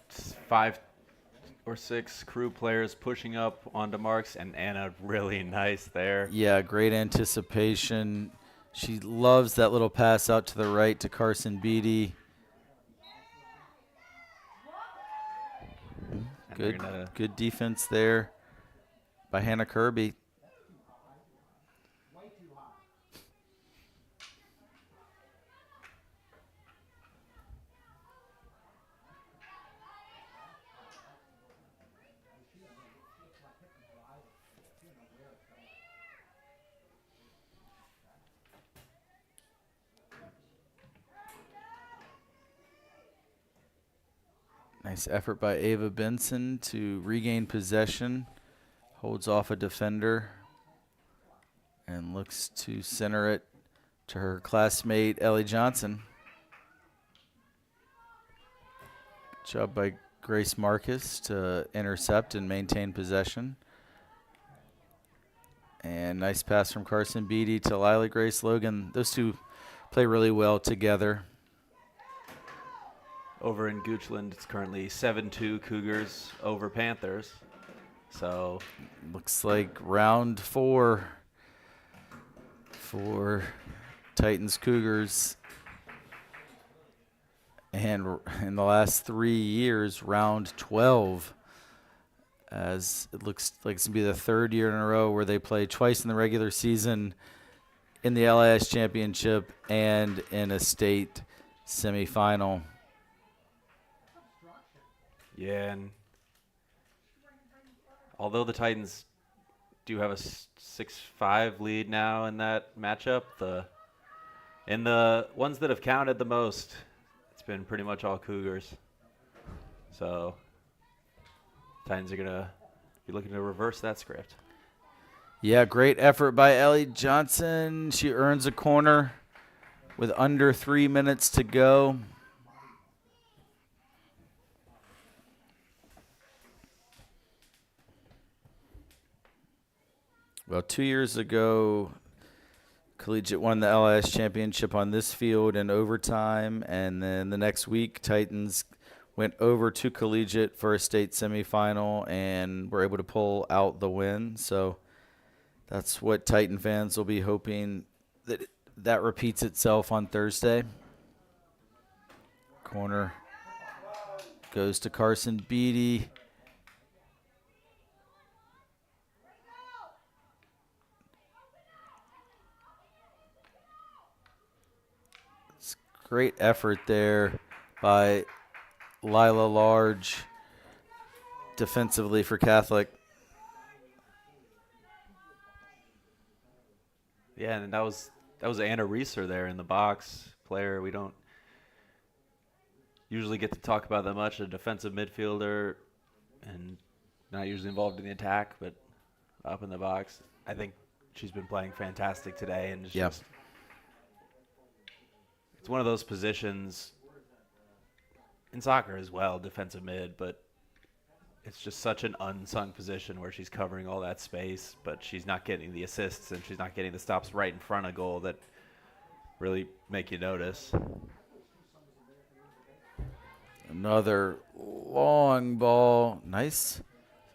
5 or 6 crew players pushing up onto marks, and Anna really nice there. Yeah, great anticipation. She loves that little pass out to the right to Carson Beatty. Good defense there by Hannah Kirby. Nice effort by Ava Benson to regain possession. Holds off a defender and looks to center it to her classmate, Ellie Johnson. Good job by Grace Marcus to intercept and maintain possession. And nice pass from Carson Beatty to Lila Grace Logan. Those two play really well together. Over in Goochland, it's currently 7-2 Cougars over Panthers. So looks like round 4 for Titans Cougars. And in the last 3 years, round 12, as it looks like it's going to be the 3rd year in a row where they play twice in the regular season, in the LIS championship, and in a state semifinal. yeah, and although the Titans do have a 6-5 lead now in that matchup, in the ones that have counted the most, it's been pretty much all Cougars. So Titans are going to be looking to reverse that script. Yeah, great effort by Ellie Johnson. She earns a corner with under 3 minutes to go. Well, 2 years ago, Collegiate won the LIS championship on this field in overtime, and then the next week, Titans went over to Collegiate for a state semifinal and were able to pull out the win. So that's what Titan fans will be hoping that repeats itself on Thursday. Corner goes to Carson Beatty. Great effort there by Lila Large defensively for Catholic. Yeah, and that was Anna Reeser there in the box, player we don't usually get to talk about that much, a defensive midfielder and not usually involved in the attack, but up in the box. I think she's been playing fantastic today, and it's just it's one of those positions in soccer as well, defensive mid, but it's just such an unsung position where she's covering all that space, but she's not getting the assists and she's not getting the stops right in front of goal that really make you notice. Another long ball. Nice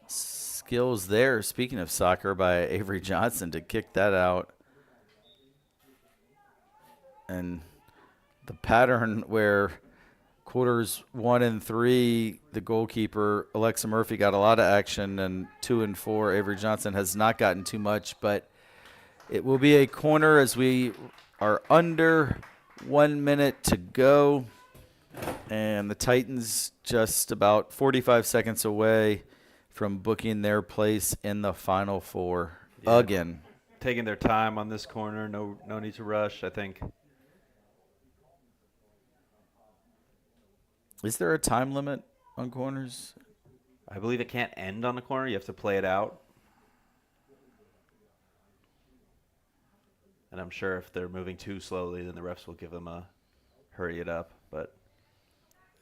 skills there, speaking of soccer, by Avery Johnson to kick that out. And the pattern where quarters 1 and 3, the goalkeeper, Alexa Murphy, got a lot of action, and 2 and 4, Avery Johnson has not gotten too much, but it will be a corner as we are under 1 minute to go, and the Titans just about 45 seconds away from booking their place in the Final Four again. Taking their time on this corner, no need to rush, I think. Is there a time limit on corners? I believe it can't end on the corner. You have to play it out. And I'm sure if they're moving too slowly, then the refs will give them a hurry it up. But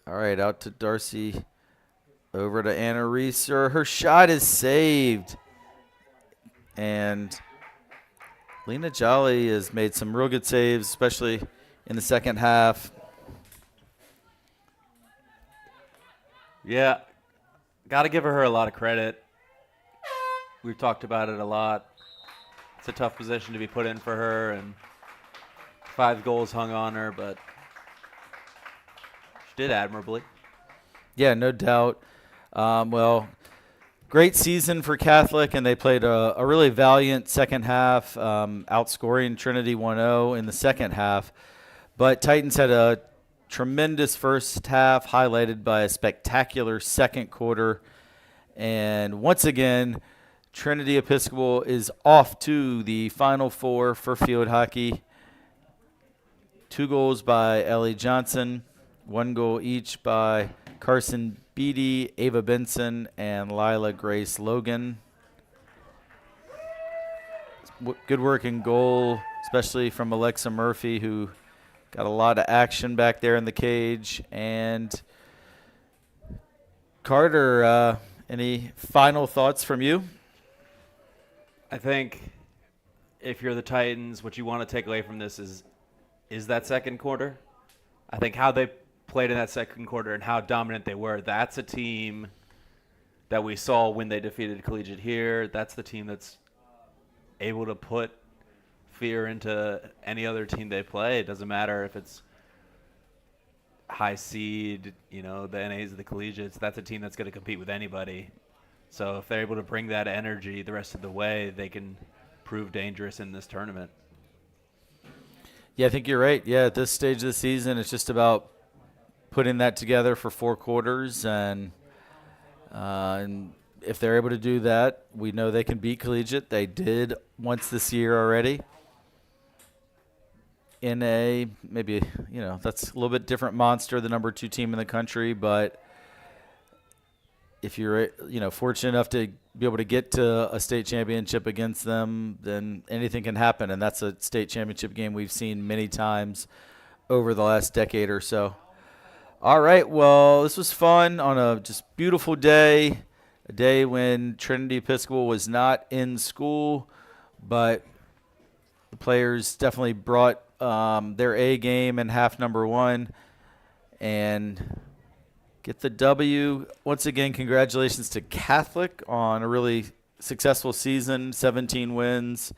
all right, out to Darcy, over to Anna Reeser. Her shot is saved. And Lena Jolly has made some real good saves, especially in the second half. yeah, got to give her a lot of credit. We've talked about it a lot. It's a tough position to be put in for her, and 5 goals hung on her, but she did admirably. Yeah, no doubt. Well, great season for Catholic, and they played a really valiant second half, outscoring Trinity 1-0 in the second half. But Titans had a tremendous first half, highlighted by a spectacular second quarter. And once again, Trinity Episcopal is off to the Final Four for field hockey. 2 goals by Ellie Johnson, 1 goal each by Carson Beatty, Ava Benson, and Lila Grace Logan. Good work in goal, especially from Alexa Murphy, who got a lot of action back there in the cage. And Carter, any final thoughts from you? I think if you're the Titans, what you want to take away from this is that second quarter. I think how they played in that second quarter and how dominant they were, that's a team that we saw when they defeated Collegiate here. That's the team that's able to put fear into any other team they play. It doesn't matter if it's high seed, the NAs or the Collegiates. That's a team that's going to compete with anybody. So if they're able to bring that energy the rest of the way, they can prove dangerous in this tournament. Yeah, I think you're right. Yeah, at this stage of the season, it's just about putting that together for 4 quarters. And if they're able to do that, we know they can beat Collegiate. They did once this year already. In maybe, that's a little bit different monster, the number 2 team in the country. But if you're, fortunate enough to be able to get to a state championship against them, then anything can happen. And that's a state championship game we've seen many times over the last decade or so. All right, well, this was fun on a just beautiful day, a day when Trinity Episcopal was not in school, but the players definitely brought their A game in half number 1 and get the W. Once again, congratulations to Catholic on a really successful season, 17 wins,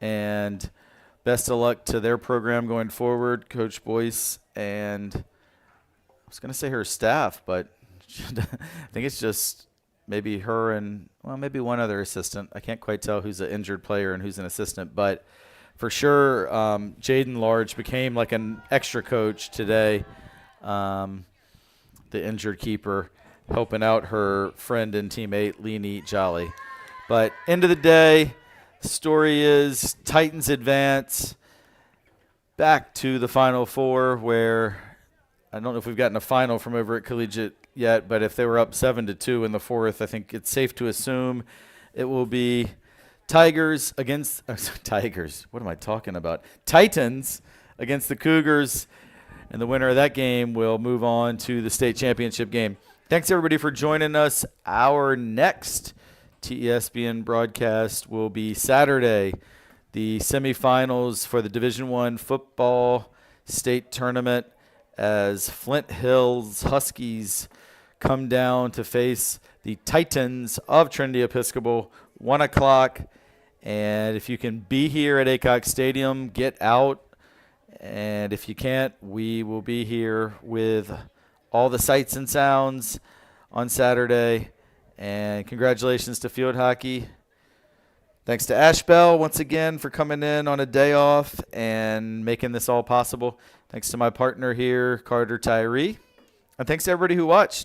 and best of luck to their program going forward, Coach Boyce, and I was going to say her staff, but I think it's just maybe her and, maybe one other assistant. I can't quite tell who's an injured player and who's an assistant, but for sure, Jaden Large became like an extra coach today, the injured keeper, helping out her friend and teammate, Leanie Jolly. But end of the day, the story is Titans advance back to the Final Four, where I don't know if we've gotten a final from over at Collegiate yet, but if they were up 7-2 in the fourth, I think it's safe to assume it will be Tigers against Tigers. What am I talking about? Titans against the Cougars, and the winner of that game will move on to the state championship game. Thanks, everybody, for joining us. Our next TESPN broadcast will be Saturday, the semifinals for the Division I football state tournament, as Flint Hills Huskies come down to face the Titans of Trinity Episcopal, 1 o'clock. And if you can be here at Aycock Stadium, get out. And if you can't, we will be here with all the sights and sounds on Saturday. And congratulations to field hockey. Thanks to Ashbel once again for coming in on a day off and making this all possible. Thanks to my partner here, Carter Tyree. And thanks to everybody who watched.